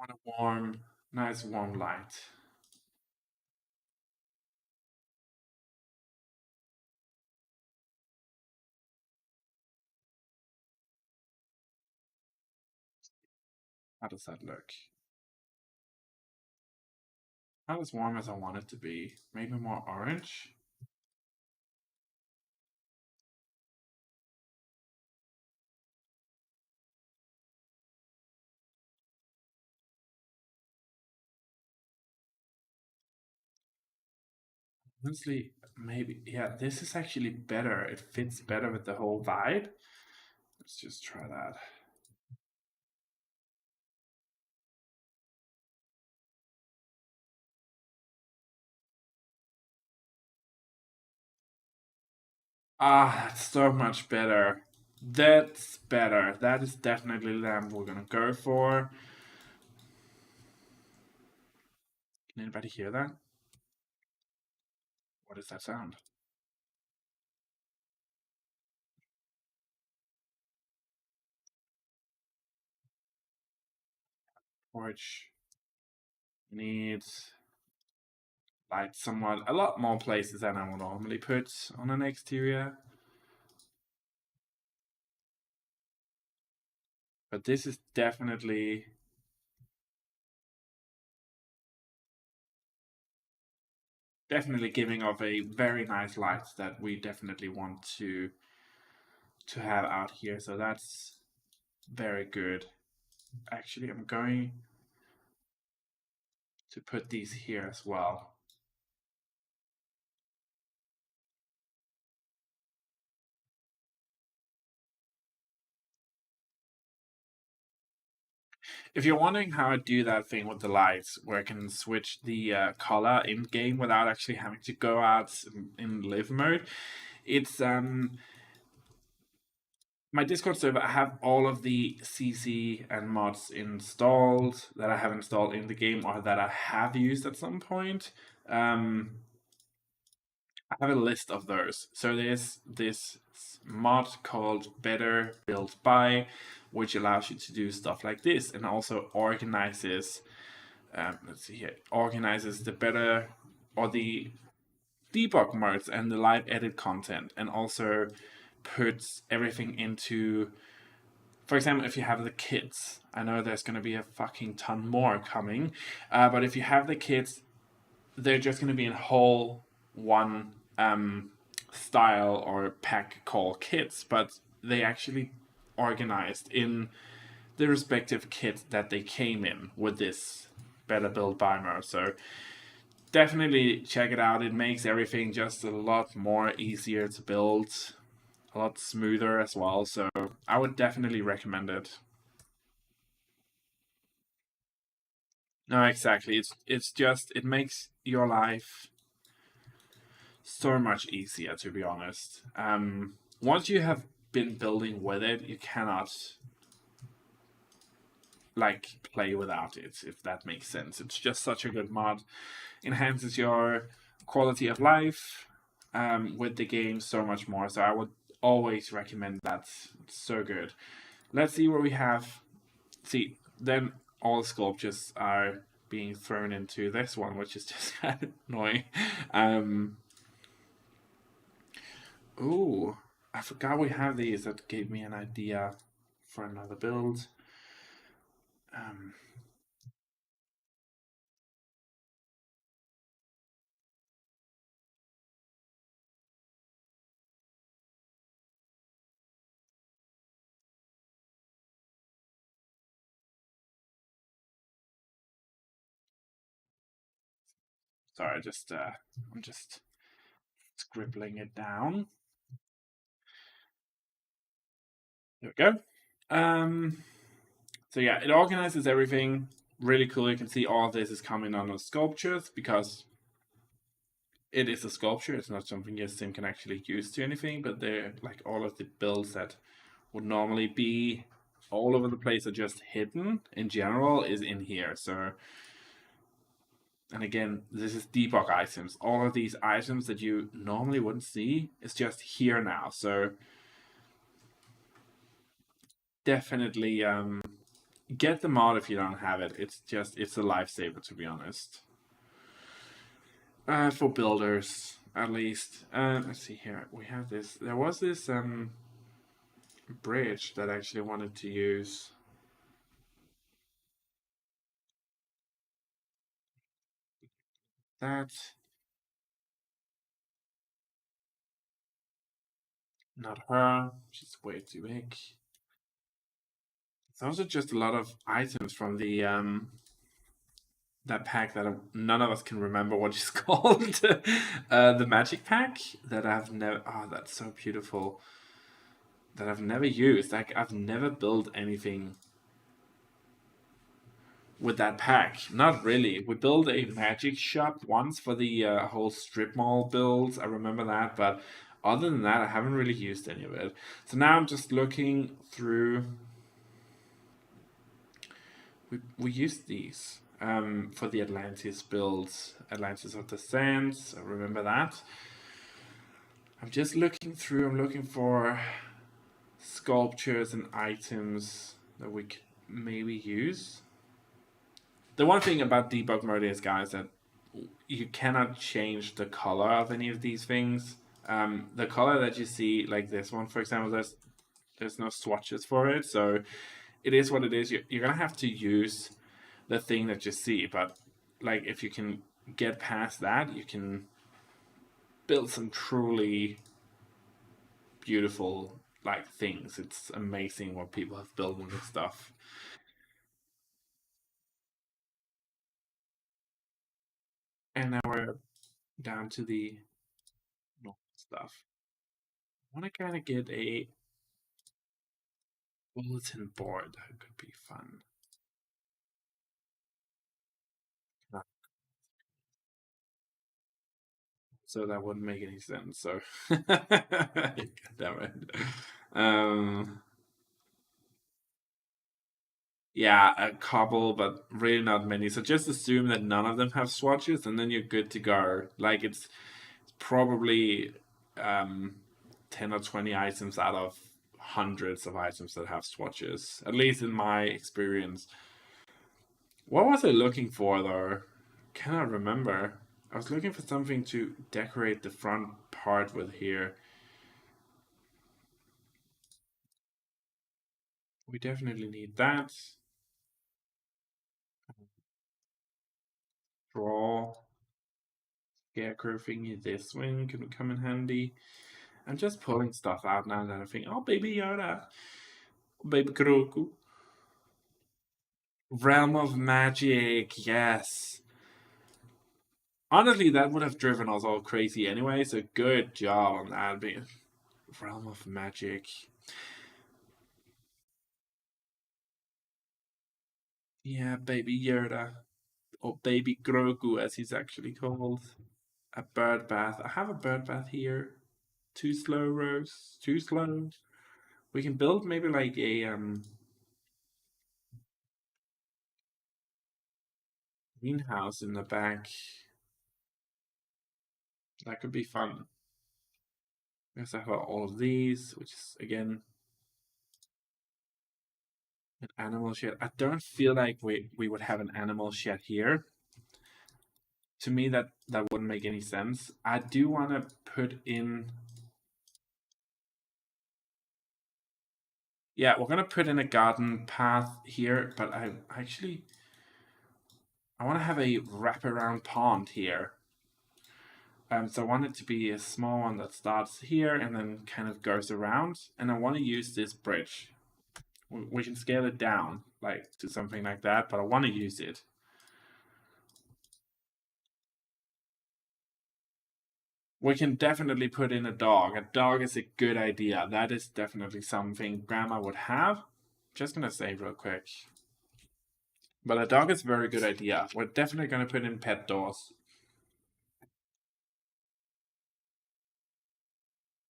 A: want a warm, nice warm light. How does that look? Not as warm as I want it to be. Maybe more orange. Honestly, maybe, yeah, this is actually better. It fits better with the whole vibe. Let's just try that. Ah, that's so much better. That's better. That is definitely the lamp we're gonna go for. Can anybody hear that? What is that sound? Porch needs light somewhat a lot more places than I would normally put on an exterior. But this is definitely giving off a very nice light that we definitely want to have out here. So that's very good. Actually, I'm going to put these here as well. If you're wondering how I do that thing with the lights, where I can switch the color in game without actually having to go out in live mode, it's my Discord server. I have all of the CC and mods installed that I have installed in the game or that I have used at some point. I have a list of those. So there's this mod called Better Build By, which allows you to do stuff like this and also organizes. Let's see here. Organizes the better or the debug modes and the live edit content, and also puts everything into. For example, if you have the kits, I know there's going to be a fucking ton more coming, but if you have the kits, they're just going to be in whole one style or pack called kits, but they actually organized in the respective kit that they came in with this Better Build By mode. So definitely check it out. It makes everything just a lot more easier to build, a lot smoother as well. So I would definitely recommend it. No, exactly. It's just it makes your life so much easier, to be honest. Once you have been building with it, you cannot like play without it, if that makes sense. It's just such a good mod. Enhances your quality of life with the game so much more. So I would always recommend that. It's so good. Let's see what we have. See, then all sculptures are being thrown into this one, which is just kind of annoying. Ooh, I forgot we have these. That gave me an idea for another build. Um, sorry, I'm just scribbling it down. There we go. So yeah, it organizes everything really cool. You can see all of this is coming on the sculptures because it is a sculpture. It's not something your sim can actually use to anything, but they're like all of the builds that would normally be all over the place are just hidden in general is in here. So, and again, this is debug items. All of these items that you normally wouldn't see is just here now. So definitely get the mod if you don't have it. It's a lifesaver, to be honest. For builders, at least. Let's see here. We have this. There was this bridge that I actually wanted to use. That not her. She's way too big. Those are just a lot of items from the that pack that none of us can remember what it's called. The magic pack that I've never. Oh, that's so beautiful. That I've never used. Like I've never built anything with that pack. Not really. We built a magic shop once for the whole strip mall builds. I remember that, but other than that, I haven't really used any of it. So now I'm just looking through. We used these for the Atlantis builds, Atlantis of the Sands. I remember that. I'm just looking through. I'm looking for sculptures and items that we could maybe use. The one thing about debug mode is, guys, that you cannot change the color of any of these things. The color that you see, like this one, for example, there's no swatches for it, so it is what it is. You're gonna have to use the thing that you see, but like if you can get past that, you can build some truly beautiful like things. It's amazing what people have built with this stuff. And now we're down to the normal stuff. I want to kind of get a bulletin board. That could be fun. So that wouldn't make any sense. So, God damn it. Um, yeah, a couple, but really not many. So just assume that none of them have swatches, and then you're good to go. Like it's probably 10 or 20 items out of hundreds of items that have swatches. At least in my experience. What was I looking for though? Cannot remember. I was looking for something to decorate the front part with here. We definitely need that. Draw scarecrow thingy. This one can come in handy. I'm just pulling stuff out now that I think, oh, baby Yoda, baby Grogu. Realm of Magic, yes. Honestly, that would have driven us all crazy anyway, so good job on that. Realm of Magic. Yeah, baby Yoda. Or baby Grogu, as he's actually called. A bird bath. I have a bird bath here. Too slow, Rose. Too slow. We can build maybe like a greenhouse in the back. That could be fun. Because I have all of these, which is again an animal shed. I don't feel like we would have an animal shed here. To me, that wouldn't make any sense. I do want to put in. Yeah, we're gonna put in a garden path here, but I actually I want to have a wraparound pond here. So I want it to be a small one that starts here and then kind of goes around. And I want to use this bridge. We can scale it down like to something like that, but I want to use it. We can definitely put in a dog. A dog is a good idea. That is definitely something Grandma would have. Just gonna say real quick. But a dog is a very good idea. We're definitely gonna put in pet doors.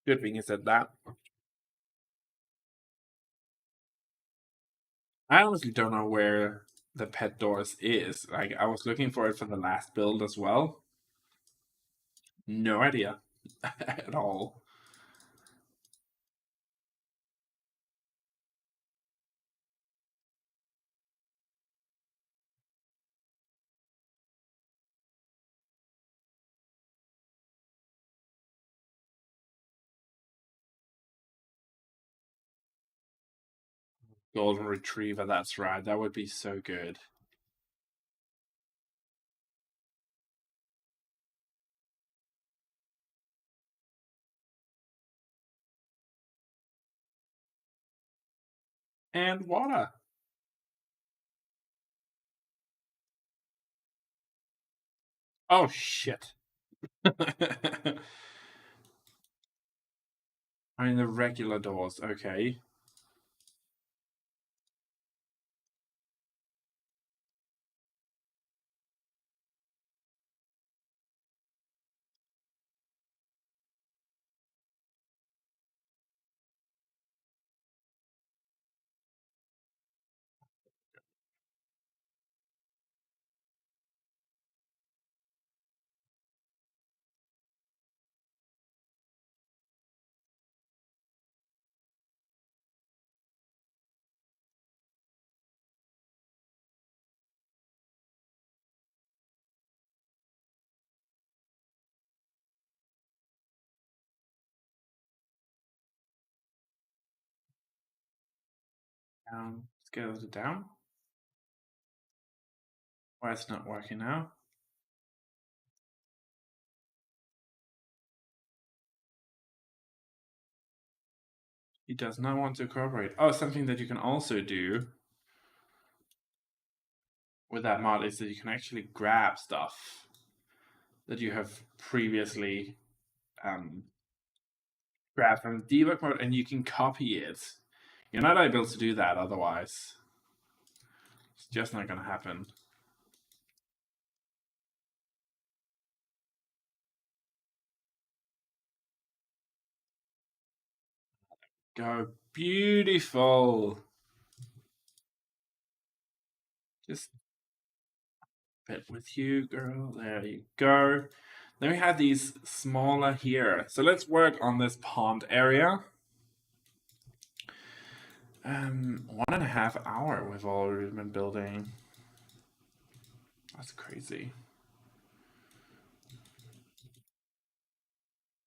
A: Good thing you said that. I honestly don't know where the pet doors is. Like I was looking for it for the last build as well. No idea at all. Golden Retriever, that's right. That would be so good. And water. Oh, shit. I mean, the regular doors, okay. Scale it down. Why it's not working now? He does not want to cooperate. Oh, something that you can also do with that mod is that you can actually grab stuff that you have previously um, grabbed from debug mode and you can copy it. You're not able to do that otherwise. It's just not going to happen. Go. Beautiful. Just a bit with you, girl. There you go. Then we have these smaller here. So let's work on this pond area. 1.5 hour we've already been building. That's crazy.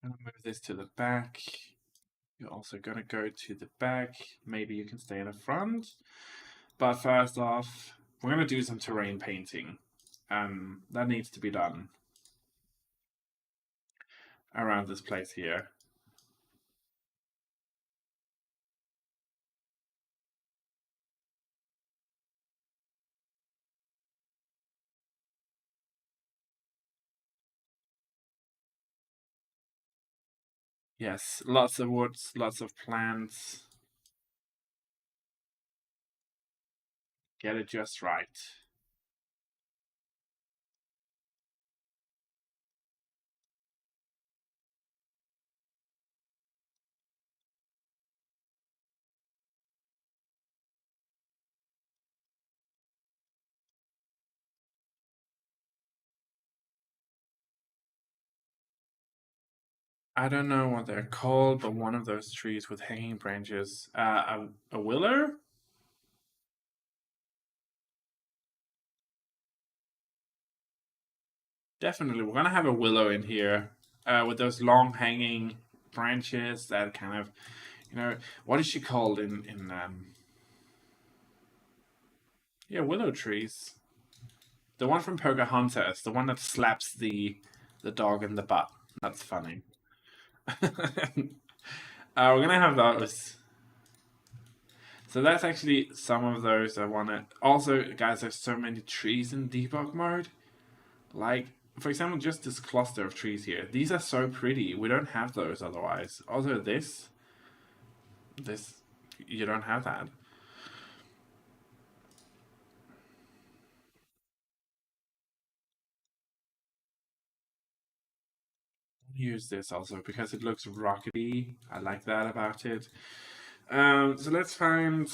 A: I'm gonna move this to the back. You're also gonna go to the back. Maybe you can stay in the front. But first off, we're gonna do some terrain painting. That needs to be done around this place here. Yes, lots of woods, lots of plants. Get it just right. I don't know what they're called, but one of those trees with hanging branches. A willow? Definitely, we're gonna have a willow in here, with those long hanging branches that kind of, what is she called in yeah, willow trees. The one from Pocahontas, the one that slaps the dog in the butt. That's funny. We're gonna have those. So that's actually some of those I want to. Also, guys, there's so many trees in debug mode. Like, for example, just this cluster of trees here. These are so pretty. We don't have those otherwise. Also, this, you don't have that. Use this also because it looks rockety. I like that about it. So let's find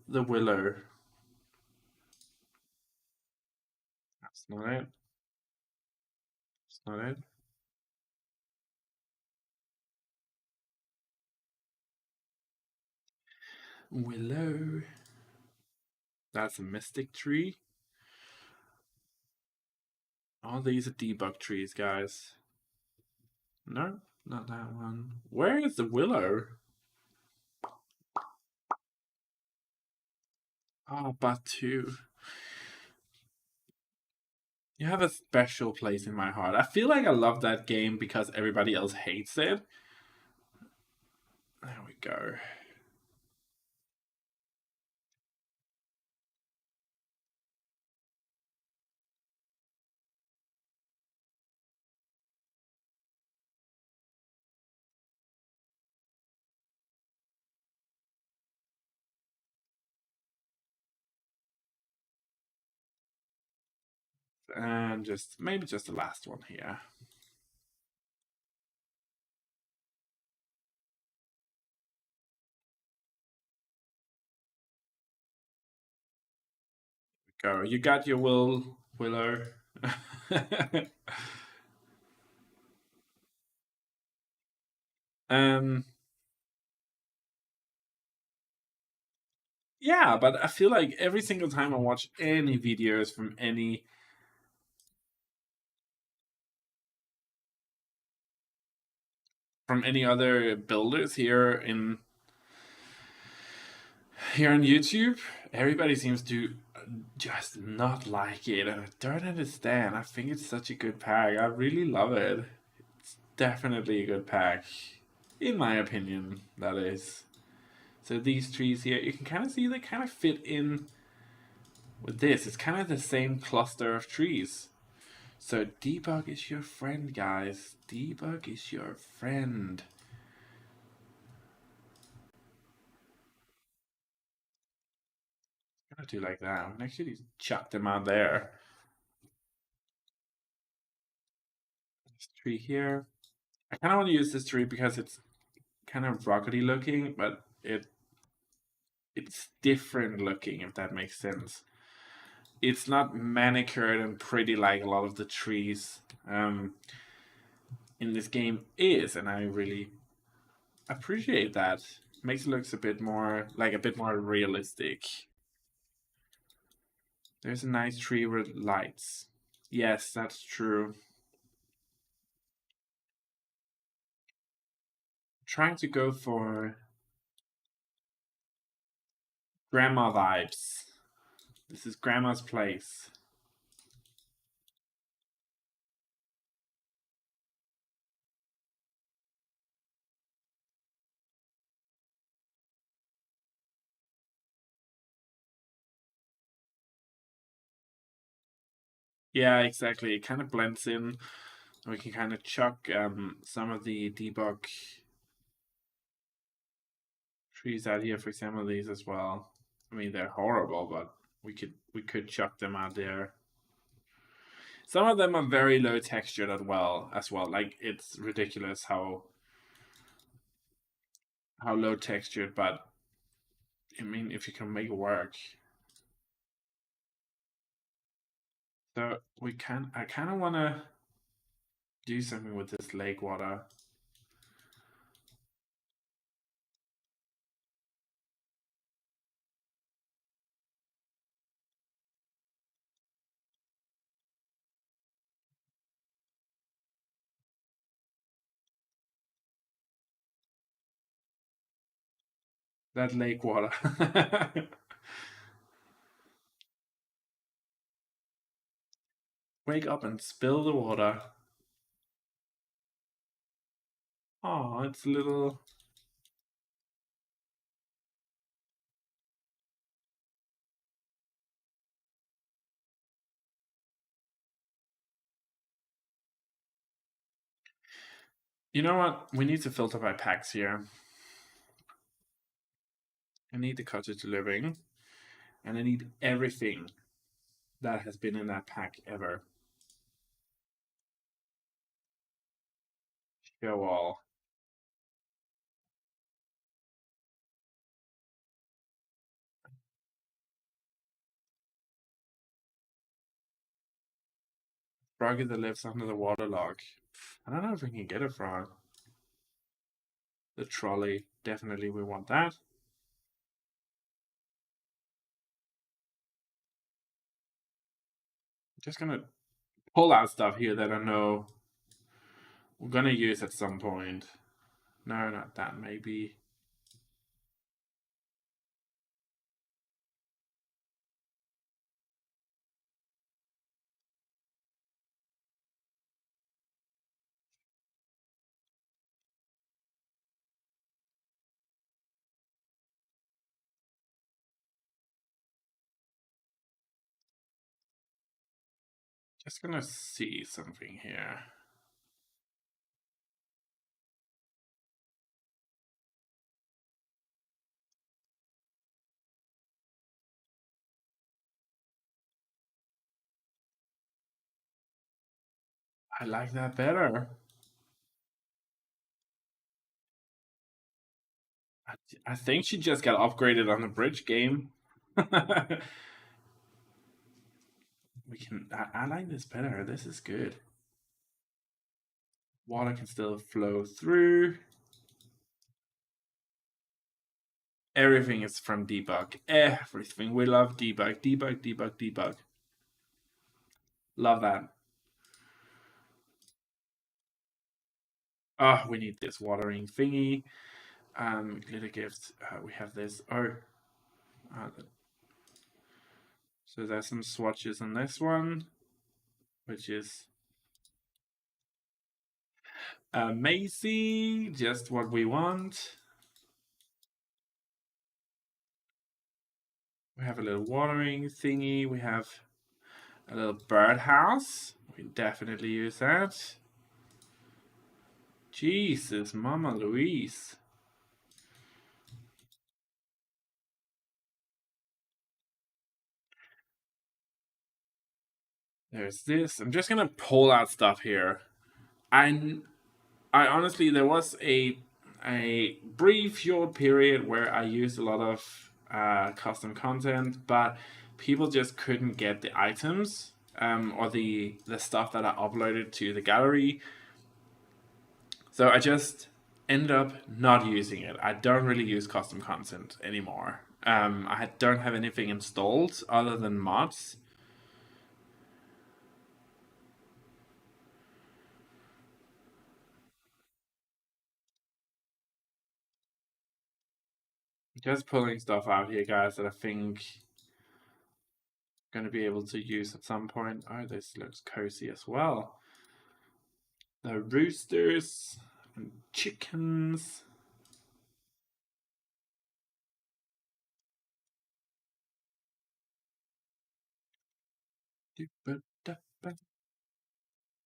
A: the willow. That's not it. That's not it. Willow. That's a mystic tree. All these are debug trees, guys. No, not that one. Where is the willow? Oh, but two. You have a special place in my heart. I feel like I love that game because everybody else hates it. There we go. And just maybe just the last one here. Go. You got your Willow. um, yeah, but I feel like every single time I watch any videos from any other builders here on YouTube, everybody seems to just not like it, and I don't understand. I think it's such a good pack. I really love it. It's definitely a good pack, in my opinion. That is. So these trees here, you can kind of see they kind of fit in with this. It's kind of the same cluster of trees. So debug is your friend, guys. Debug is your friend. I'm gonna do like that. I'm gonna actually chuck them out there. This tree here. I kind of want to use this tree because it's kind of rockety looking, but it's different looking, if that makes sense. It's not manicured and pretty like a lot of the trees in this game is, and I really appreciate that. Makes it looks a bit more like a bit more realistic. There's a nice tree with lights. Yes, that's true. Trying to go for grandma vibes. This is grandma's place. Yeah, exactly. It kind of blends in. We can kind of chuck some of the debug trees out here. For example, these as well. I mean, they're horrible, but we could chuck them out there. Some of them are very low textured as well. Like it's ridiculous how low textured, but I mean, if you can make it work. So I kind of want to do something with this lake water. That lake water. Wake up and spill the water. Oh, it's a little. You know what? We need to filter by packs here. I need the cottage living, and I need everything that has been in that pack ever. Show all. Froggy that lives under the waterlock. I don't know if we can get a frog. The trolley. Definitely we want that. Just gonna pull out stuff here that I know we're gonna use at some point. No, not that. Maybe Just gonna see something here. I like that better. I, I think she just got upgraded on the bridge game. We can. I like this better. This is good. Water can still flow through. Everything is from debug. Everything. We love debug. Debug, debug, debug. Love that. Ah, we need this watering thingy. Glitter gifts. We have this. Oh, so there's some swatches on this one, which is amazing. Just what we want. We have a little watering thingy. We have a little birdhouse. We can definitely use that. Jesus, Mama Louise. There's this. I'm just gonna pull out stuff here. I I honestly there was a brief short period where I used a lot of custom content, but people just couldn't get the items or the stuff that I uploaded to the gallery. So I just ended up not using it. I don't really use custom content anymore. I don't have anything installed other than mods. Just pulling stuff out here, guys, that I think I'm going to be able to use at some point. Oh, this looks cozy as well. The roosters and chickens.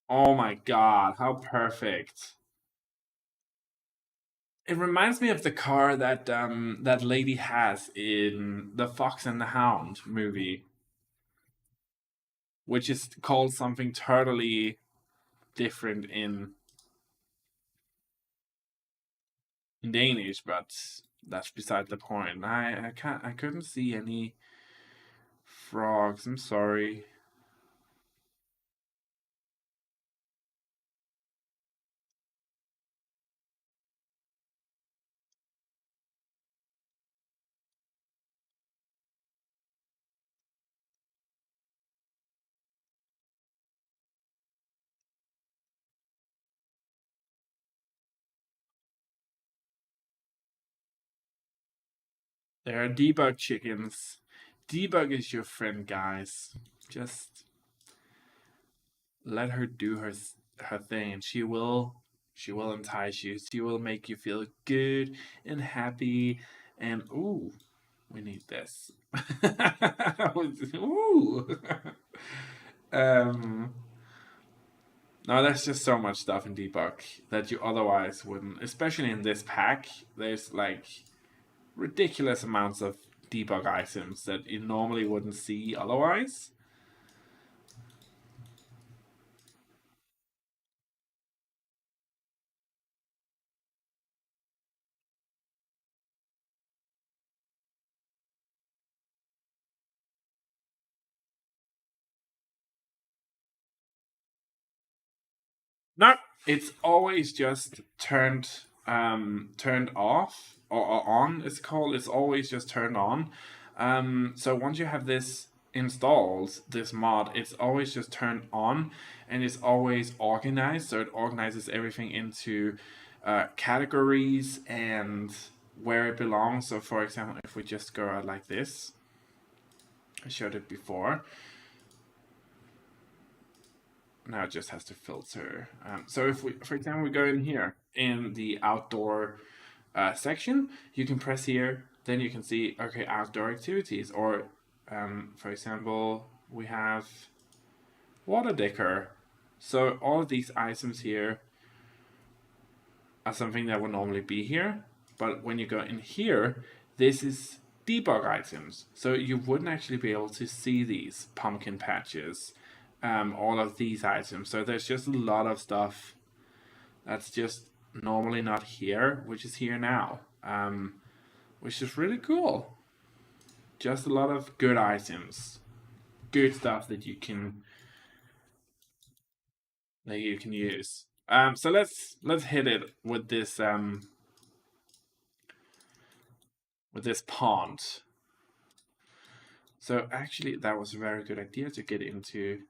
A: Oh my god, how perfect. It reminds me of the car that that lady has in the Fox and the Hound movie, which is called something totally different in Danish, but that's beside the point. I couldn't see any frogs. I'm sorry. There are debug chickens. Debug is your friend, guys. Just let her do her thing, and she will entice you. She will make you feel good and happy. And ooh, we need this. Ooh. um. No, there's just so much stuff in debug that you otherwise wouldn't. Especially in this pack, there's like ridiculous amounts of debug items that you normally wouldn't see otherwise. No, it's always just turned off or on. It's called. It's always just turned on. So once you have this installed, this mod, it's always just turned on, and it's always organized. So it organizes everything into categories and where it belongs. So for example, if we just go out like this, I showed it before. Now it just has to filter. So if we, for example, we go in here in the outdoor section, you can press here, then you can see, okay, outdoor activities. Or for example, we have water decor. So all of these items here are something that would normally be here, but when you go in here, this is debug items. So you wouldn't actually be able to see these pumpkin patches, all of these items. So there's just a lot of stuff that's just normally not here, which is here now, which is really cool. Just a lot of good items, good stuff that you can use. So let's hit it with this pond. So actually, that was a very good idea to get into.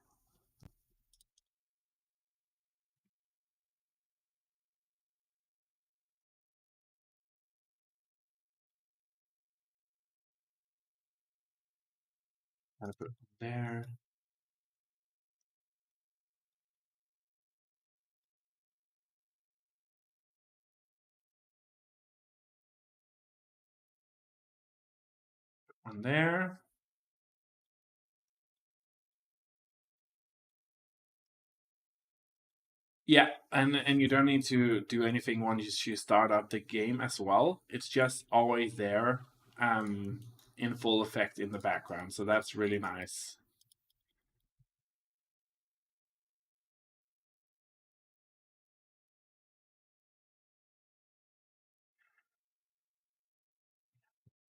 A: I'll put there. One there. Yeah, and you don't need to do anything once you start up the game as well. It's just always there, in full effect in the background. So that's really nice.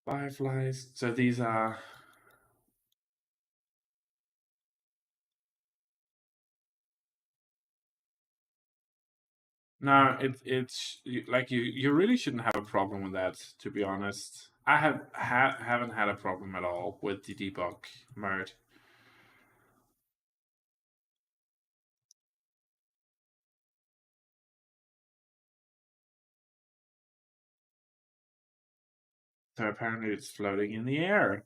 A: Fireflies. So these are no. Like you really shouldn't have a problem with that. To be honest, I haven't had a problem at all with the debug mode. So apparently it's floating in the air.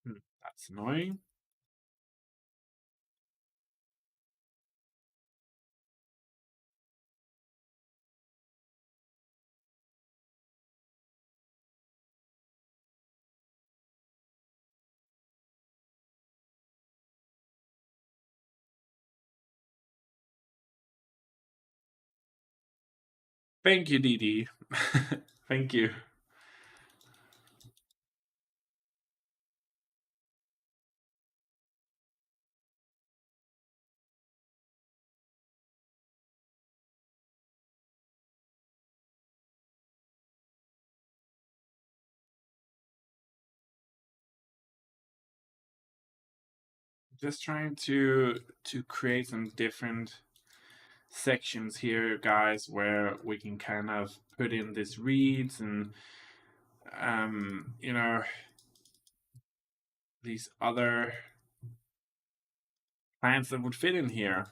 A: That's annoying. Thank you, Didi. Thank you. Just trying to create some different sections here, guys, where we can kind of put in these reeds and you know, these other plants that would fit in here.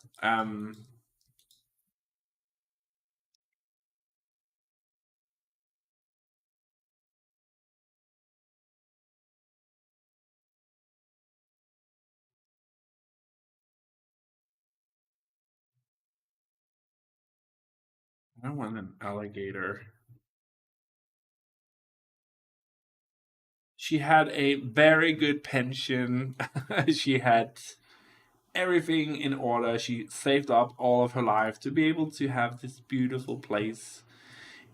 A: I want an alligator. She had a very good pension. She had everything in order. She saved up all of her life to be able to have this beautiful place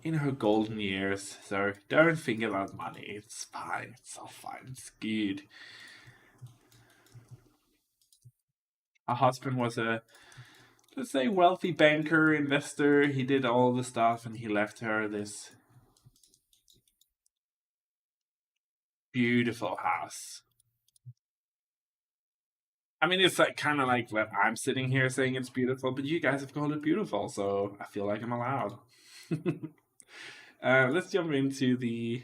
A: in her golden years. So don't think about money. It's fine. It's all fine. It's good. Her husband was a, let's say, wealthy banker, investor. He did all the stuff and he left her this beautiful house. I mean, it's like kind of like what I'm sitting here saying it's beautiful, but you guys have called it beautiful, so I feel like I'm allowed. Let's jump into the.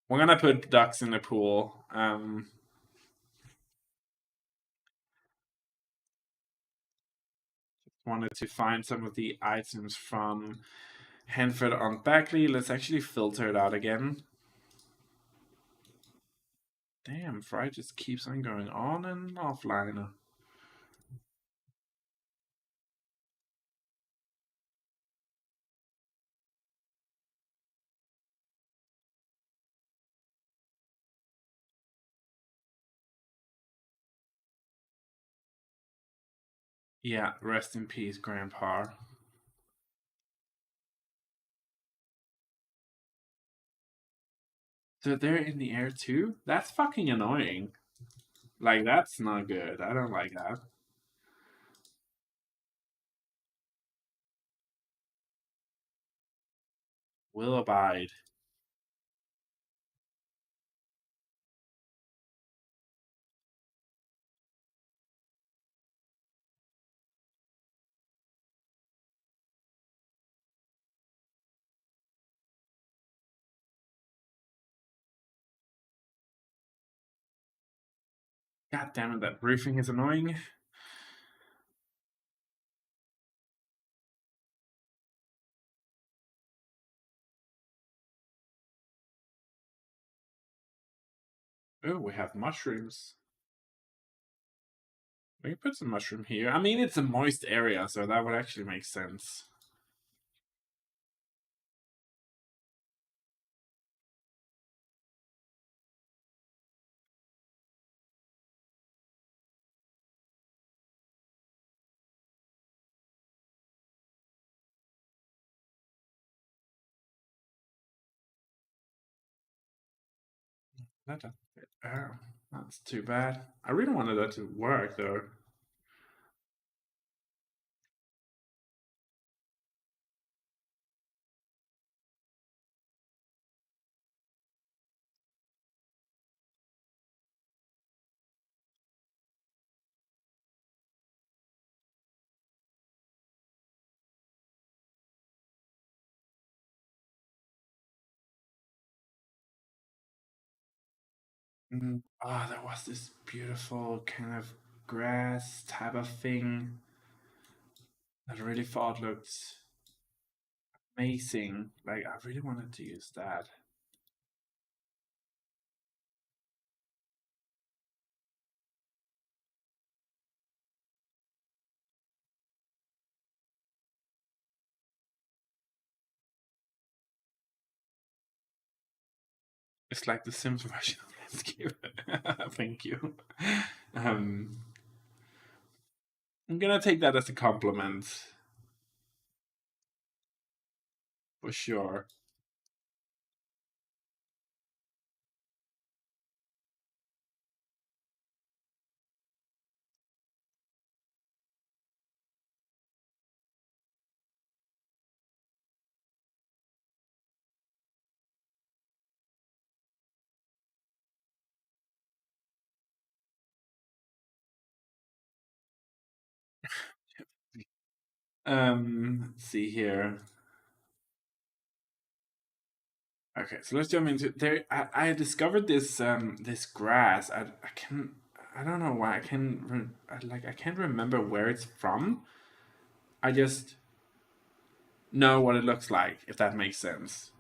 A: We're gonna put ducks in the pool. Wanted to find some of the items from Hanford on Backley. Let's actually filter it out again. Damn, Fry just keeps on going on and offline. Yeah, rest in peace, Grandpa. So they're in the air too? That's fucking annoying. Like, that's not good. I don't like that. Will abide. God damn it, that roofing is annoying. Oh, we have mushrooms. We can put some mushroom here. I mean, it's a moist area, so that would actually make sense. That doesn't fit. Oh, that's too bad. I really wanted that to work, though. There was this beautiful kind of grass type of thing that I really thought looked amazing. Like, I really wanted to use that. It's like the Sims version of landscape. Thank you. Um, I'm gonna take that as a compliment for sure. Let's see here. Okay, so let's jump into there. I discovered this grass. I don't know why I can't remember where it's from. I just know what it looks like, if that makes sense.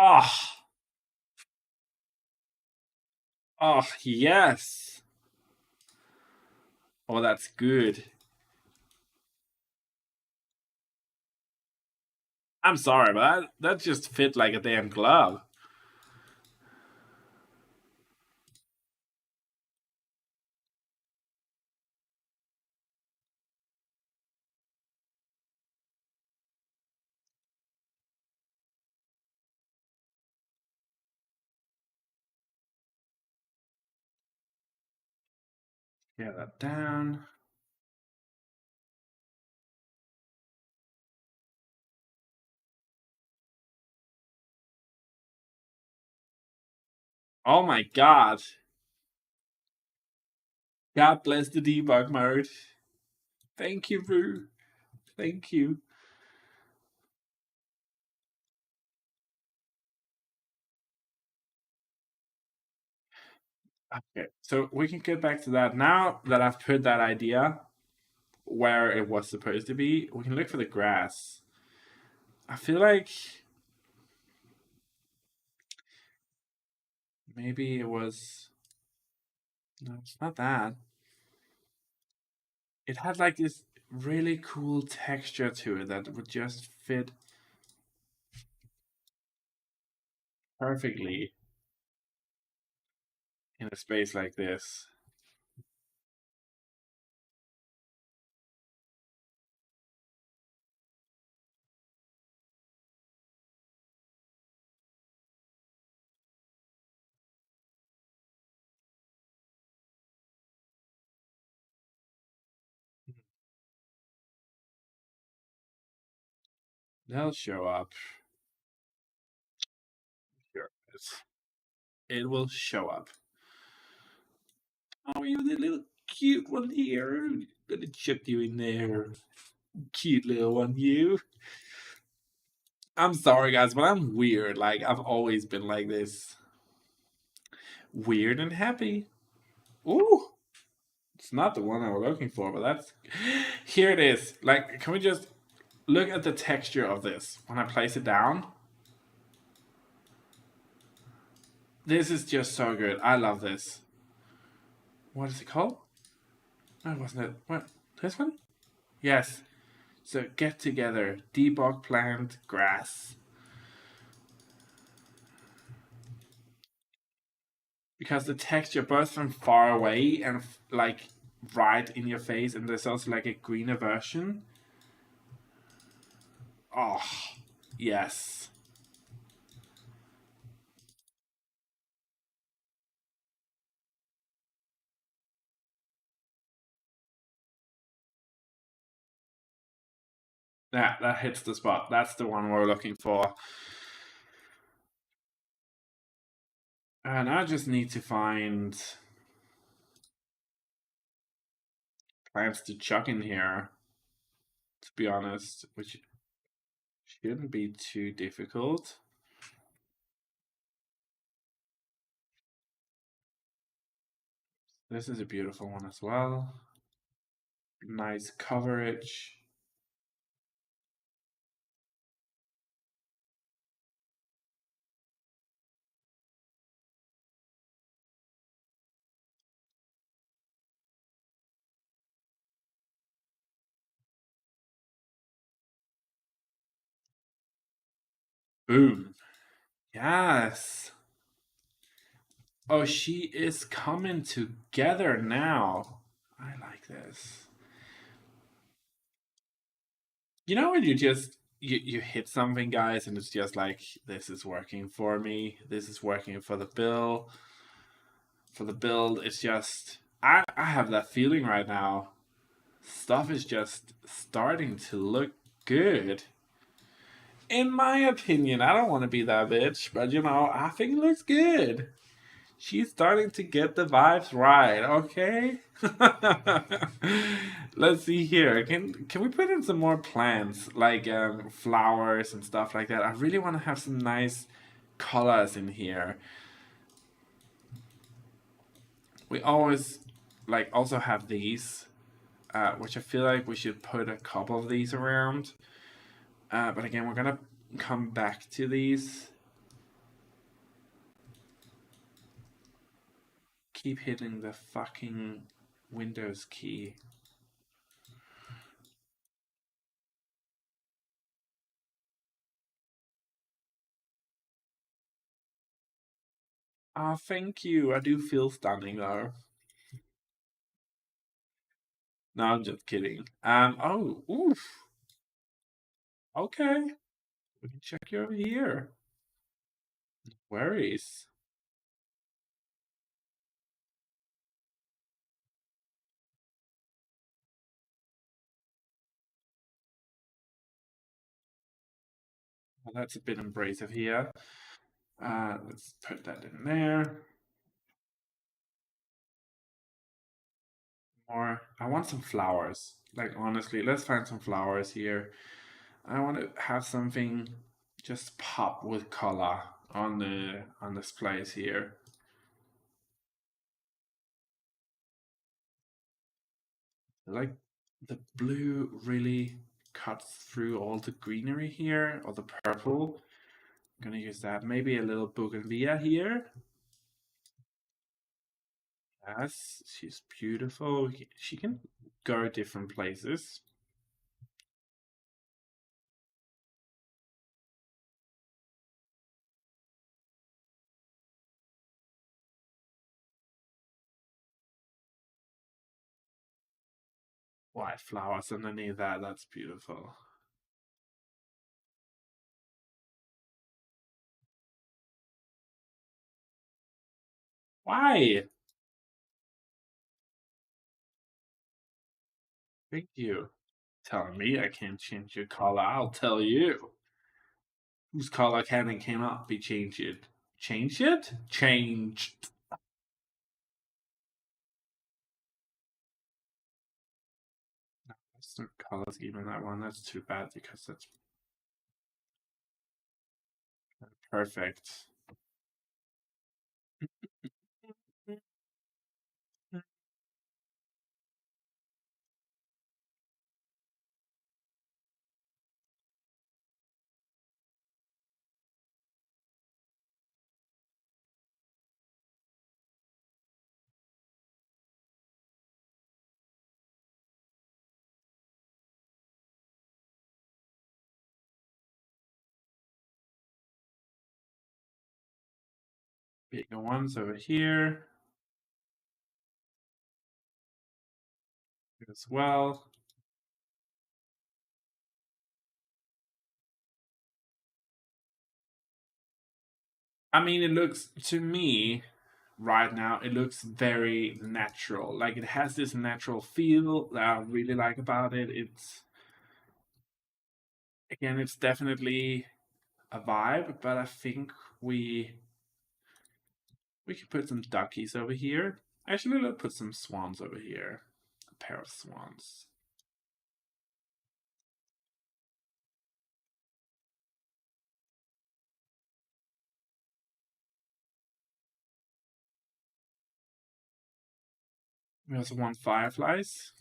A: Oh, oh yes. Oh, that's good. I'm sorry, but that just fit like a damn glove. Get that down. Oh my god. God bless the debug mode. Thank you, Boo. Thank you. Okay, so we can get back to that. Now that I've put that idea where it was supposed to be, we can look for the grass. I feel like maybe it was. No, it's not that. It had like this. really cool texture to it that would just fit perfectly in a space like this. They'll show up. Sure. It will show up. Oh, you the little cute one here. Gonna chuck you in there. Cute little one, you. I'm sorry, guys, but I'm weird. Like, I've always been like this. Weird and happy. Ooh, it's not the one I was looking for, but that's. Here it is. Like, can we just look at the texture of this when I place it down? This is just so good. I love this. What is it called? Oh, wasn't it? What? This one? Yes. So, get together. Debug plant grass. Because the texture both from far away and like right in your face, and there's also like a greener version. Oh, yes. Yeah, that hits the spot. That's the one we're looking for. And I just need to find plants to chuck in here, to be honest, which shouldn't be too difficult. This is a beautiful one as well. Nice coverage. Boom. Yes. Oh, she is coming together now. I like this. You know when you hit something, guys, and it's just like this is working for me. This is working for the bill. For the build, it's just I have that feeling right now. Stuff is just starting to look good. In my opinion, I don't want to be that bitch, but I think it looks good. She's starting to get the vibes right, okay? Let's see here. Can we put in some more plants like flowers and stuff like that? I really want to have some nice colors in here. We always like also have these, which I feel like we should put a couple of these around. But again, we're gonna come back to these. Keep hitting the fucking Windows key. Ah, thank you. I do feel stunning though. No, I'm just kidding. Oh, oof. Okay. We can check you over here. Worries. Well, that's a bit abrasive here. Let's put that in there. More. I want some flowers. Like honestly, let's find some flowers here. I want to have something just pop with color on this place here. Like the blue really cuts through all the greenery here, or the purple. I'm gonna use that. Maybe a little bougainvillea here. Yes, she's beautiful. She can go different places. white flowers underneath that. That's beautiful. Why? Thank you. Telling me I can't change your color. I'll tell you. Whose color can and cannot be changed? Change it? Changed. That's the color scheme in that one. That's too bad because that's perfect. Bigger ones over here as well. I mean, it looks to me right now, it looks very natural. Like it has this natural feel that I really like about it. It's again, it's definitely a vibe, but I think we could put some duckies over here. Actually, let's put some swans over here. A pair of swans. We also want fireflies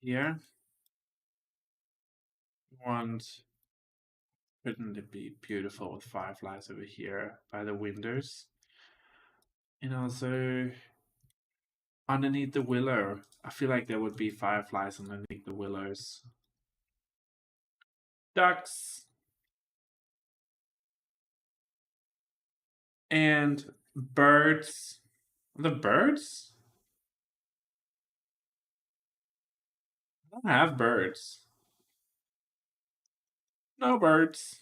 A: here. We want wouldn't it be beautiful with fireflies over here by the windows? And also underneath the willow. I feel like there would be fireflies underneath the willows. Ducks and birds. The birds? I don't have birds. No birds.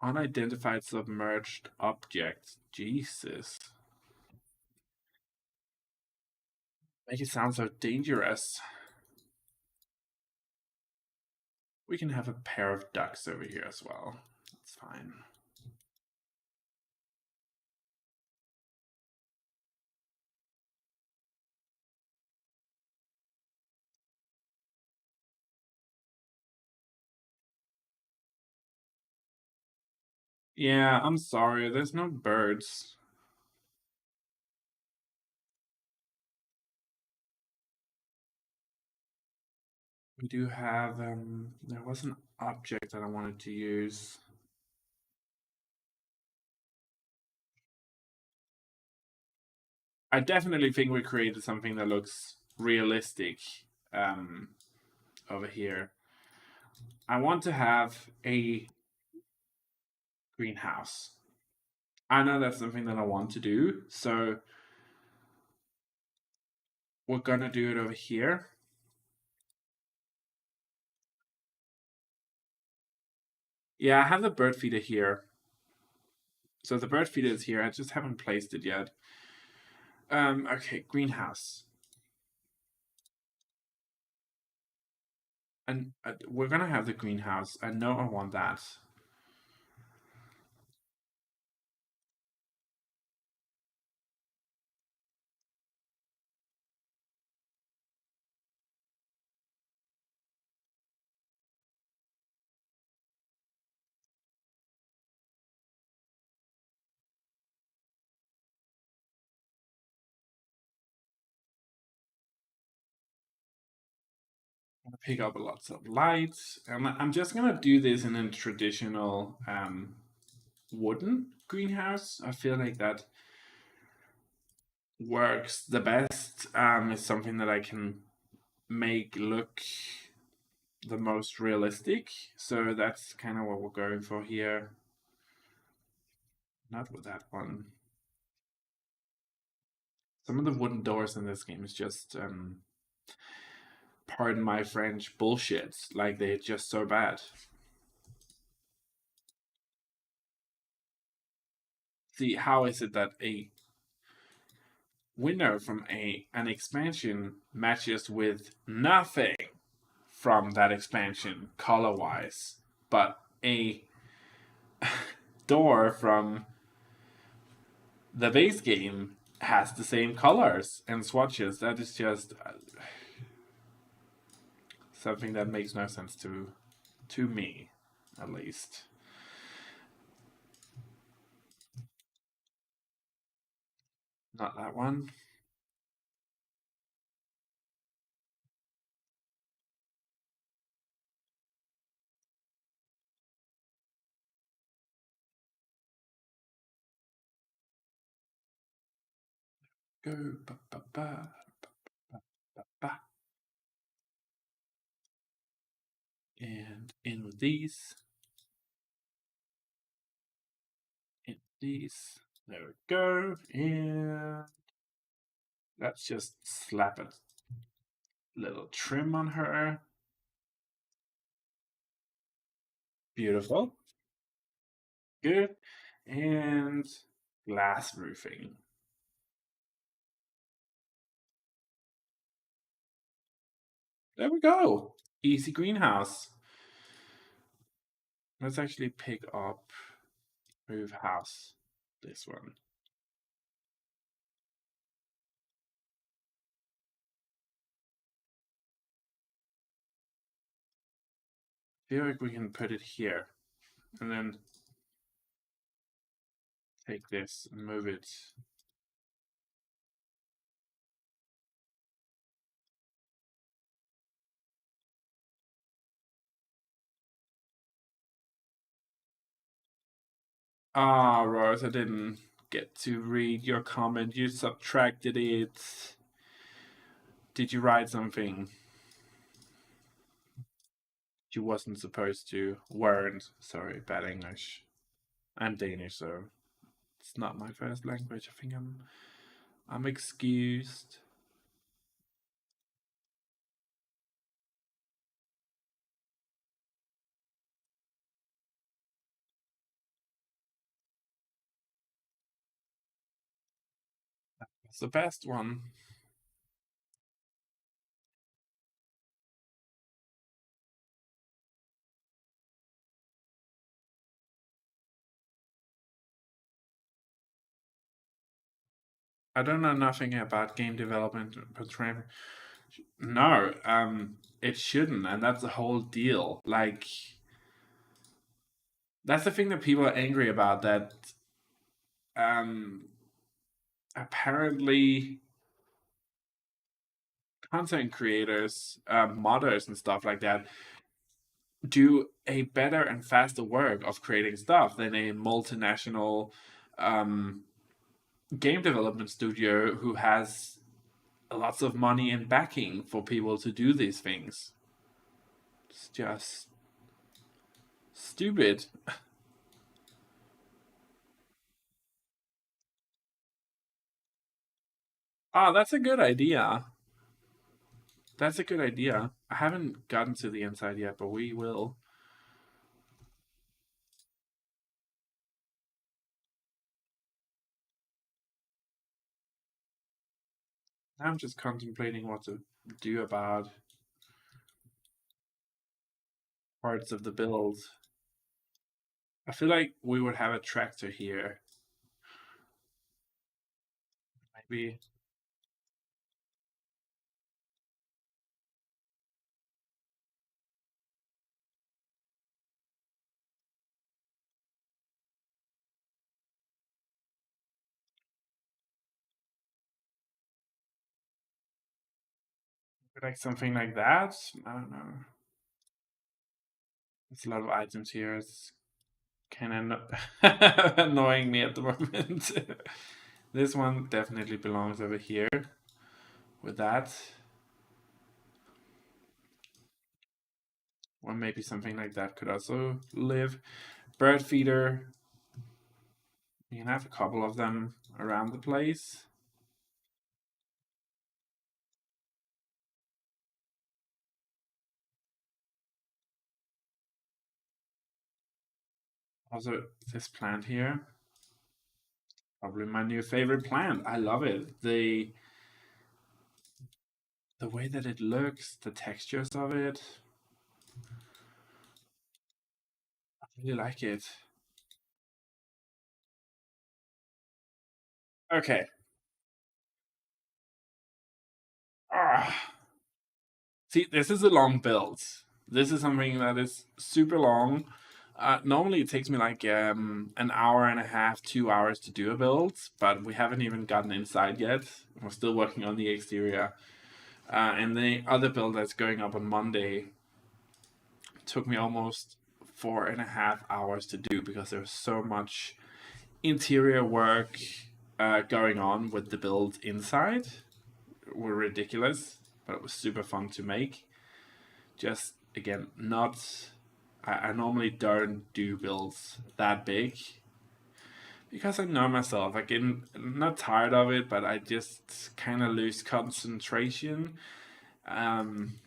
A: Unidentified submerged objects. Jesus. Make it sound so dangerous. We can have a pair of ducks over here as well. That's fine. Yeah, I'm sorry. There's no birds. We do have, there was an object that I wanted to use. I definitely think we created something that looks realistic um, over here. I want to have a greenhouse. I know that's something that I want to do, so we're gonna do it over here. Yeah, I have the bird feeder here. So the bird feeder is here. I just haven't placed it yet. Okay, greenhouse. And we're gonna have the greenhouse. I know I want that. I'm gonna pick up lots of lights. And I'm just gonna do this in a traditional wooden greenhouse. I feel like that works the best. It's something that I can make look the most realistic. So that's kind of what we're going for here. Not with that one. Some of the wooden doors in this game is just, pardon my French, bullshit. Like, they're just so bad. See, how is it that a window from an expansion matches with nothing from that expansion color wise, but a door from the base game has the same colors and swatches? That is just something that makes no sense to me, at least. Not that one. Go ba ba ba ba ba ba. And in with these. In these. There we go. And let's just slap a little trim on her. Beautiful. Good. And glass roofing. There we go. Easy greenhouse. Let's actually pick up roof house. This one. I feel like we can put it here. And then take this and move it. Ah, Rose, I didn't get to read your comment. You subtracted it. Did you write something you wasn't supposed to? Weren't. Sorry, bad English. I'm Danish, so it's not my first language. I think I'm excused. It's the best one. I don't know nothing about game development, but no, it shouldn't, and that's the whole deal. Like, that's the thing that people are angry about. That um, apparently content creators, modders, and stuff like that do a better and faster work of creating stuff than a multinational um, game development studio who has lots of money and backing for people to do these things. It's just stupid. Ah, that's a good idea. That's a good idea. I haven't gotten to the inside yet, but we will. I'm just contemplating what to do about parts of the build. I feel like we would have a tractor here. Maybe. Like something like that. I don't know. There's a lot of items here. It's kind of annoying me at the moment. This one definitely belongs over here with that. Or maybe something like that could also live. Bird feeder. You can have a couple of them around the place. Also, this plant here, probably my new favorite plant. I love it. The way that it looks, the textures of it, I really like it. Okay. Ah. See, this is a long build. This is something that is super long. Normally, it takes me like an hour and a half, 2 hours to do a build, but we haven't even gotten inside yet. We're still working on the exterior. And the other build that's going up on Monday took me almost 4.5 hours to do because there's so much interior work going on with the build inside. Were ridiculous, but it was super fun to make. Just again, not. I normally don't do builds that big because I know myself. I'm not tired of it, but I just kind of lose concentration. Um,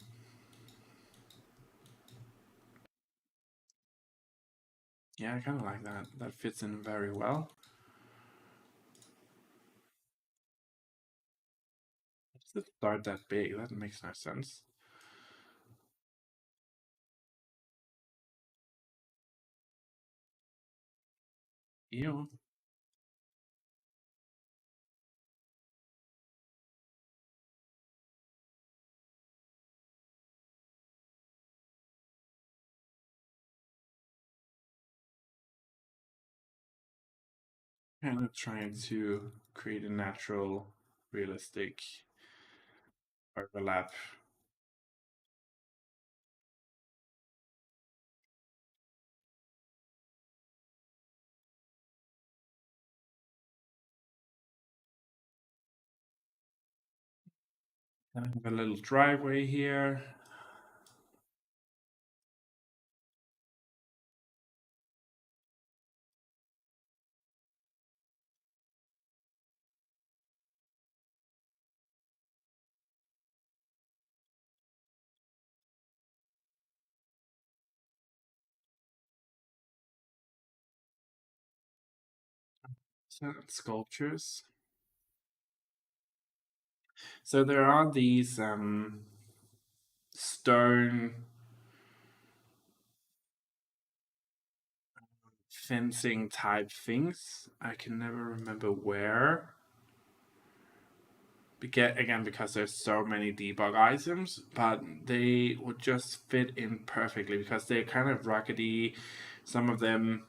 A: yeah, I kind of like that. That fits in very well. Does it start that big? That makes no sense. Ew. Kind of trying to create a natural, realistic overlap. I have a little driveway here. Sculptures. So there are these stone fencing type things. I can never remember where. Again, because there's so many debug items, but they would just fit in perfectly because they're kind of ruggedy. Some of them,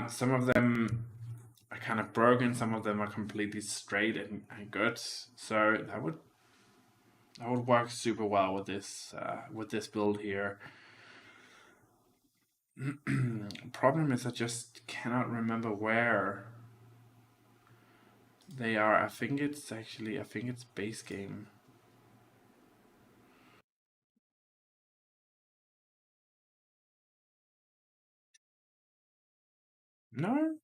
A: some of them are kind of broken. Some of them are completely straight and good. So that would work super well with this build here. Problem is, I just cannot remember where they are. I think it's base game. No?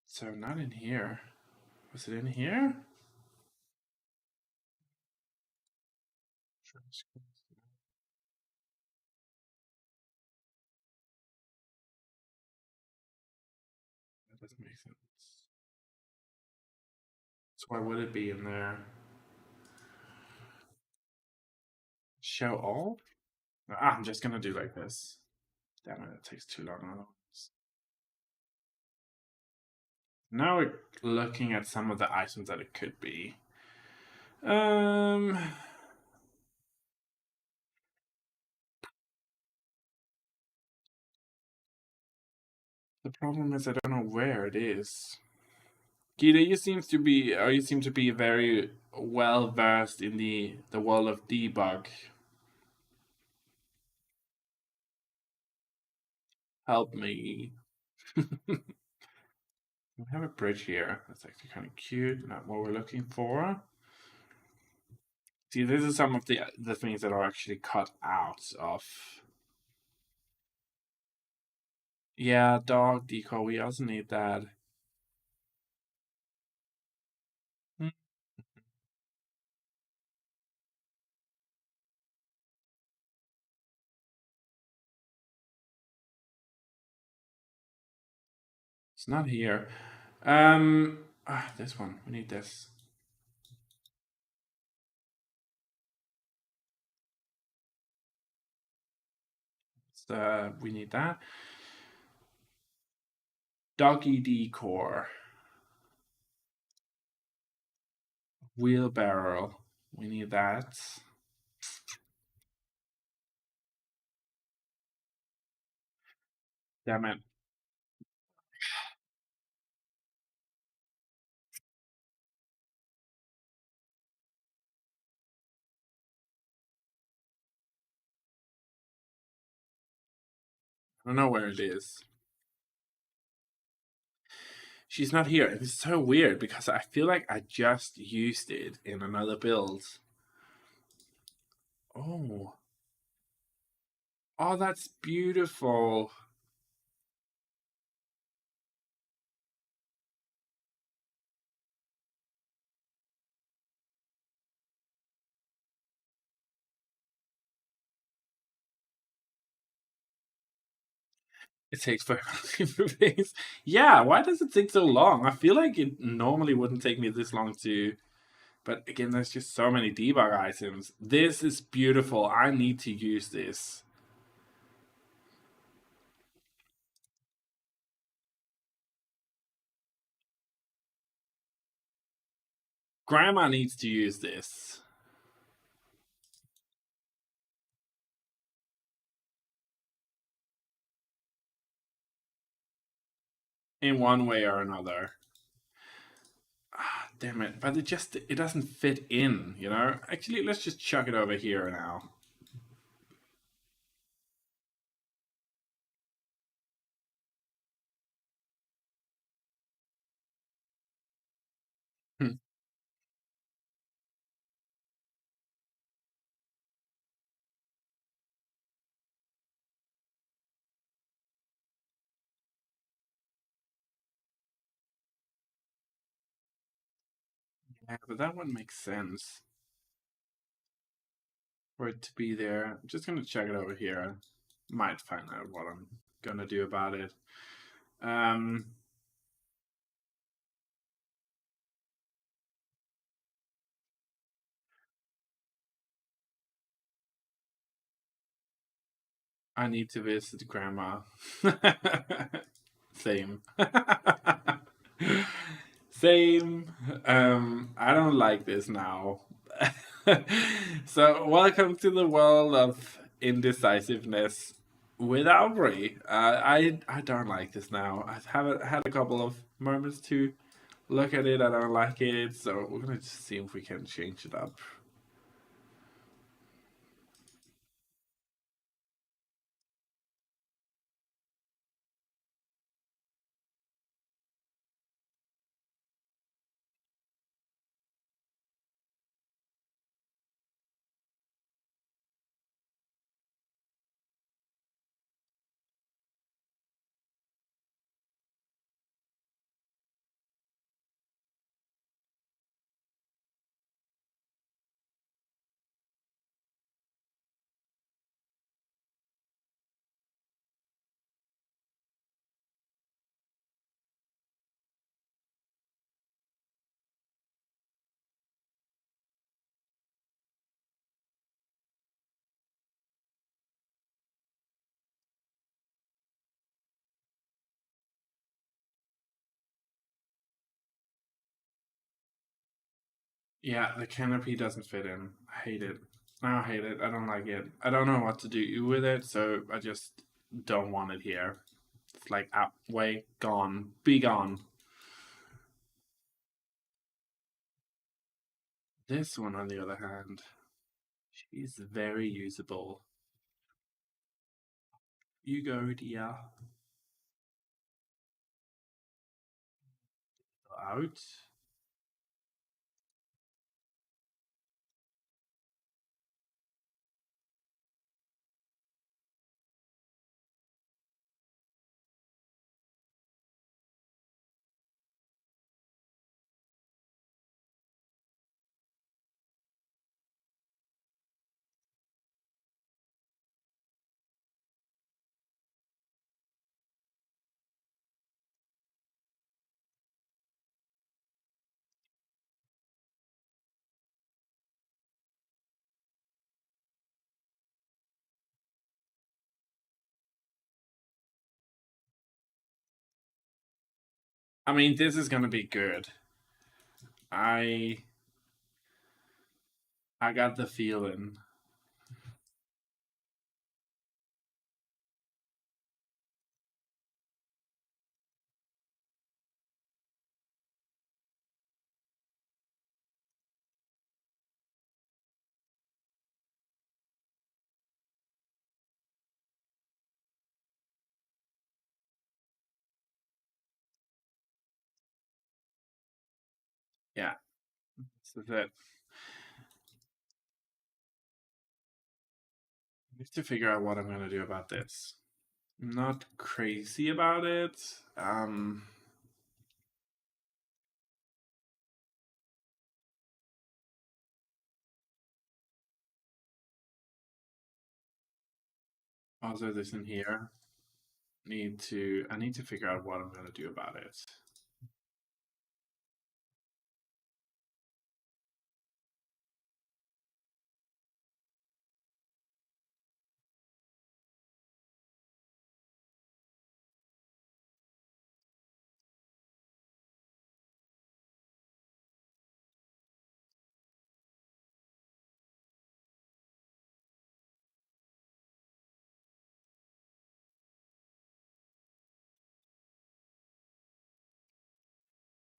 A: So not in here. Was it in here? That doesn't make sense. So why would it be in there? Show all? I'm just gonna do like this. Damn it, it takes too long otherwise. Now we're looking at some of the items that it could be. Um, the problem is I don't know where it is. Gita, you seem to be very well versed in the world of debug. Help me. We have a bridge here. That's actually kind of cute. Not what we're looking for. See, this is some of the things that are actually cut out of. Yeah, dog deco. We also need that. Hmm, It's not here. This one. We need this. We need that. Doggy decor. Wheelbarrow. We need that. Damn it. I don't know where it is. She's not here. It's so weird because I feel like I just used it in another build. Oh. Oh, that's beautiful. It takes forever for things. Yeah, why does it take so long? I feel like it normally wouldn't take me this long to. But again, there's just so many debug items. This is beautiful. I need to use this. Grandma needs to use this in one way or another. Ah, damn it. But it doesn't fit in, you know? Actually, let's just chuck it over here now. Hmm. Yeah, but that one makes sense for it to be there. I'm just gonna check it over here. Might find out what I'm gonna do about it. Um, I need to visit grandma. Same. Same. I don't like this now. So, welcome to the world of indecisiveness with Aubrey. I don't like this now. I've had a couple of moments to look at it. I don't like it, so we're gonna just see if we can change it up. Yeah, the canopy doesn't fit in. I hate it. I hate it. I don't like it. I don't know what to do with it, so I just don't want it here. It's like, ah, way gone. Be gone. This one, on the other hand, she's very usable. You go, dear. out. I mean, this is gonna be good. I I got the feeling. Yeah, this is it. I need to figure out what I'm gonna do about this. I'm not crazy about it. Also, this in here. I need to figure out what I'm gonna do about it.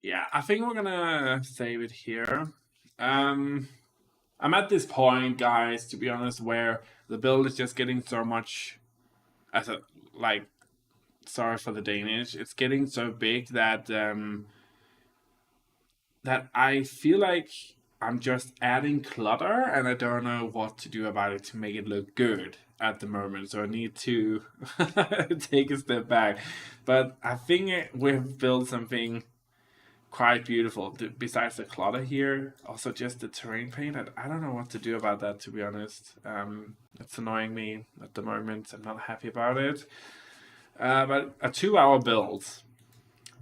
A: Yeah, I think we're gonna save it here. Um, I'm at this point, guys, to be honest, where the build is just getting so much as a like. Sorry for the Danish. It's getting so big that that I feel like I'm just adding clutter, and I don't know what to do about it to make it look good at the moment. So I need to take a step back. But I think we've built something quite beautiful. Besides the clutter here, also just the terrain paint. I don't know what to do about that, to be honest. It's annoying me at the moment. I'm not happy about it. But a 2 hour build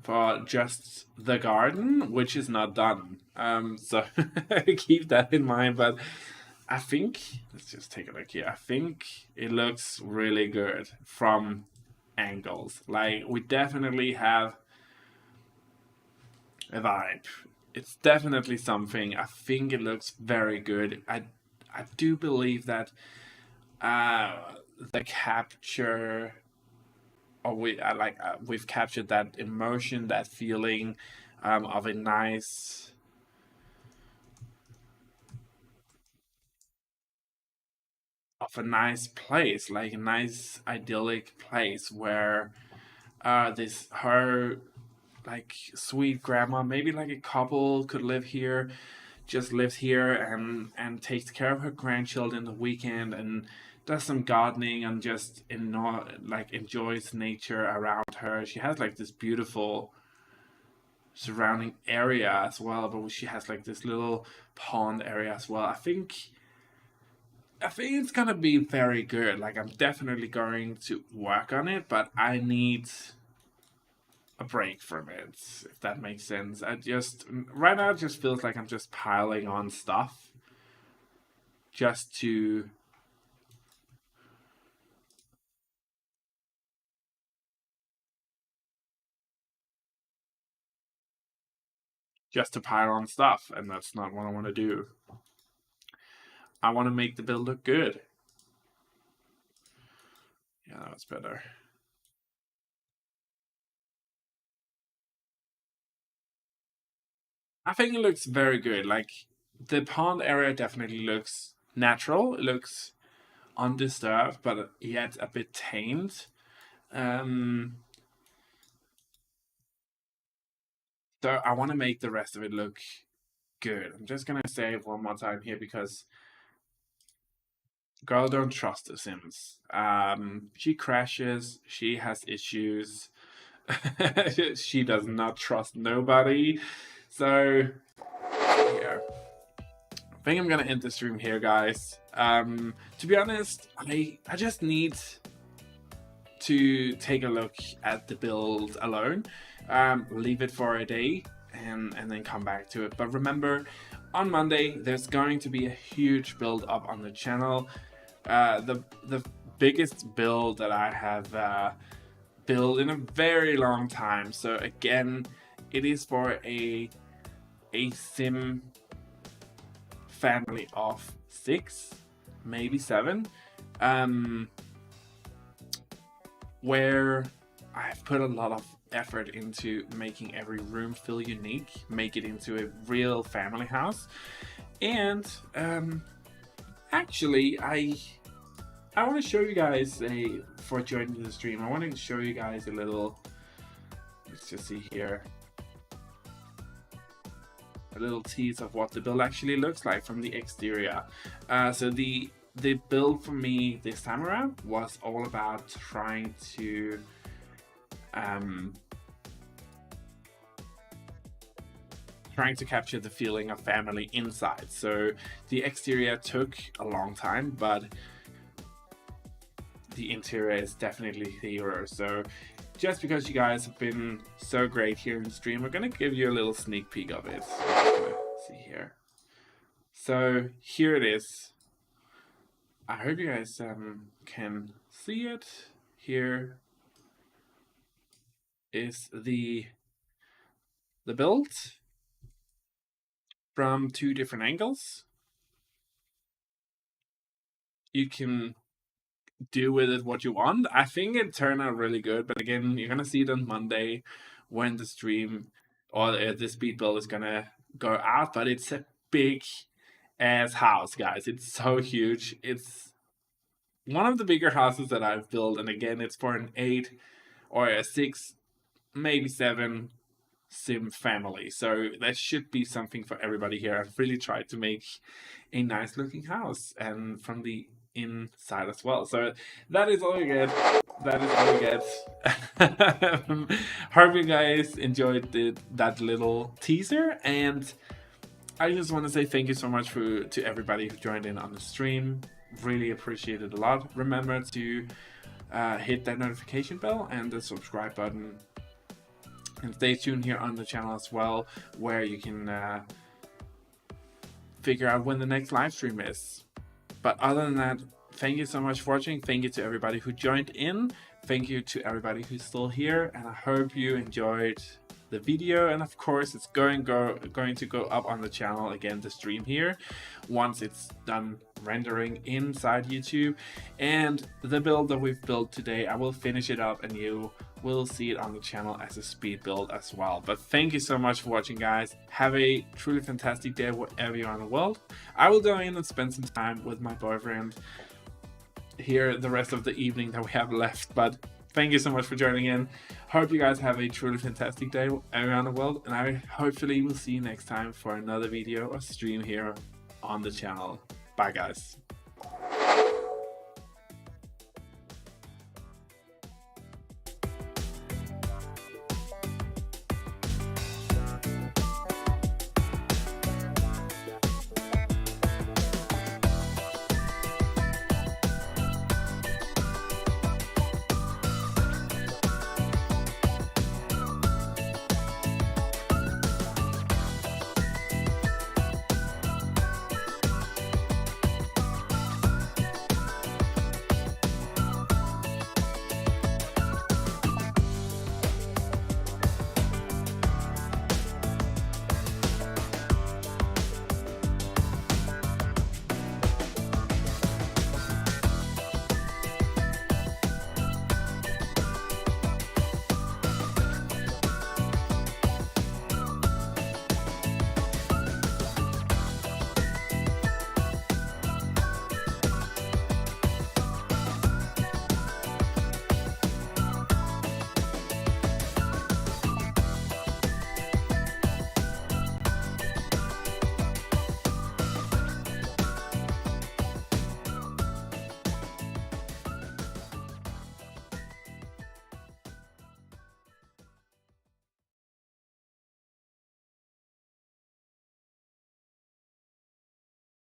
A: for just the garden, which is not done. So keep that in mind. But I think let's just take a look here. I think it looks really good from angles. Like we definitely have a vibe. It's definitely something. I think it looks very good. I do believe that uh, the capture, or we've captured that emotion, that feeling of a nice place, like a nice idyllic place where this her like sweet grandma, maybe like a couple could live here, just lives here and takes care of her grandchildren the weekend and does some gardening and just like enjoys nature around her. She has like this beautiful surrounding area as well, but she has like this little pond area as well. I think it's gonna be very good. Like I'm definitely going to work on it, but I need a break from it, if that makes sense. I just right now it just feels like I'm just piling on stuff just to pile on stuff, and that's not what I want to do. I want to make the build look good. Yeah, that's better. I think it looks very good. Like the pond area definitely looks natural. It looks undisturbed, but yet a bit tamed. Um, So I want to make the rest of it look good. I'm just gonna say it one more time here because girl don't trust the Sims. She crashes, she has issues. She does not trust nobody. So yeah. I think I'm gonna end the stream here, guys. To be honest, I just need to take a look at the build alone, leave it for a day, and then come back to it. But remember, on Monday there's going to be a huge build up on the channel. The biggest build that I have built in a very long time. So again, it is for a sim family of 6, maybe 7, where I've put a lot of effort into making every room feel unique, make it into a real family house. And actually, I want to show you guys for joining the stream, I want to show you guys a little, let's just see here, a little tease of what the build actually looks like from the exterior. So the build for me this time around was all about trying to capture the feeling of family inside. So the exterior took a long time, but the interior is definitely the hero. So just because you guys have been so great here in the stream, we're gonna give you a little sneak peek of it. Let's see here. So here it is. I hope you guys can see it. Here is the build from 2 different angles. You can do with it what you want. I think it turned out really good, but again, you're gonna see it on Monday when the stream or the speed build is gonna go out. But it's a big ass house, guys. It's so huge. It's one of the bigger houses that I've built, and again, it's for an 8 or a 6, maybe 7 sim family. So that should be something for everybody here. I've really tried to make a nice looking house, and from the inside as well. So that is all you get. That is all you get. Hope you guys enjoyed that little teaser, and I just want to say thank you so much to everybody who joined in on the stream. Really appreciate it a lot. Remember to hit that notification bell and the subscribe button, and stay tuned here on the channel as well, where you can figure out when the next live stream is. But other than that, thank you so much for watching. Thank you to everybody who joined in. Thank you to everybody who's still here, and I hope you enjoyed the video. And of course, it's going to go up on the channel again, the stream here, once it's done rendering inside YouTube. And the build that we've built today, I will finish it up and you will see it on the channel as a speed build as well. But thank you so much for watching, guys. Have a truly fantastic day wherever you are in the world. I will go in and spend some time with my boyfriend here the rest of the evening that we have left. But thank you so much for joining in. Hope you guys have a truly fantastic day around the world, and I hopefully will see you next time for another video or stream here on the channel. Bye, guys.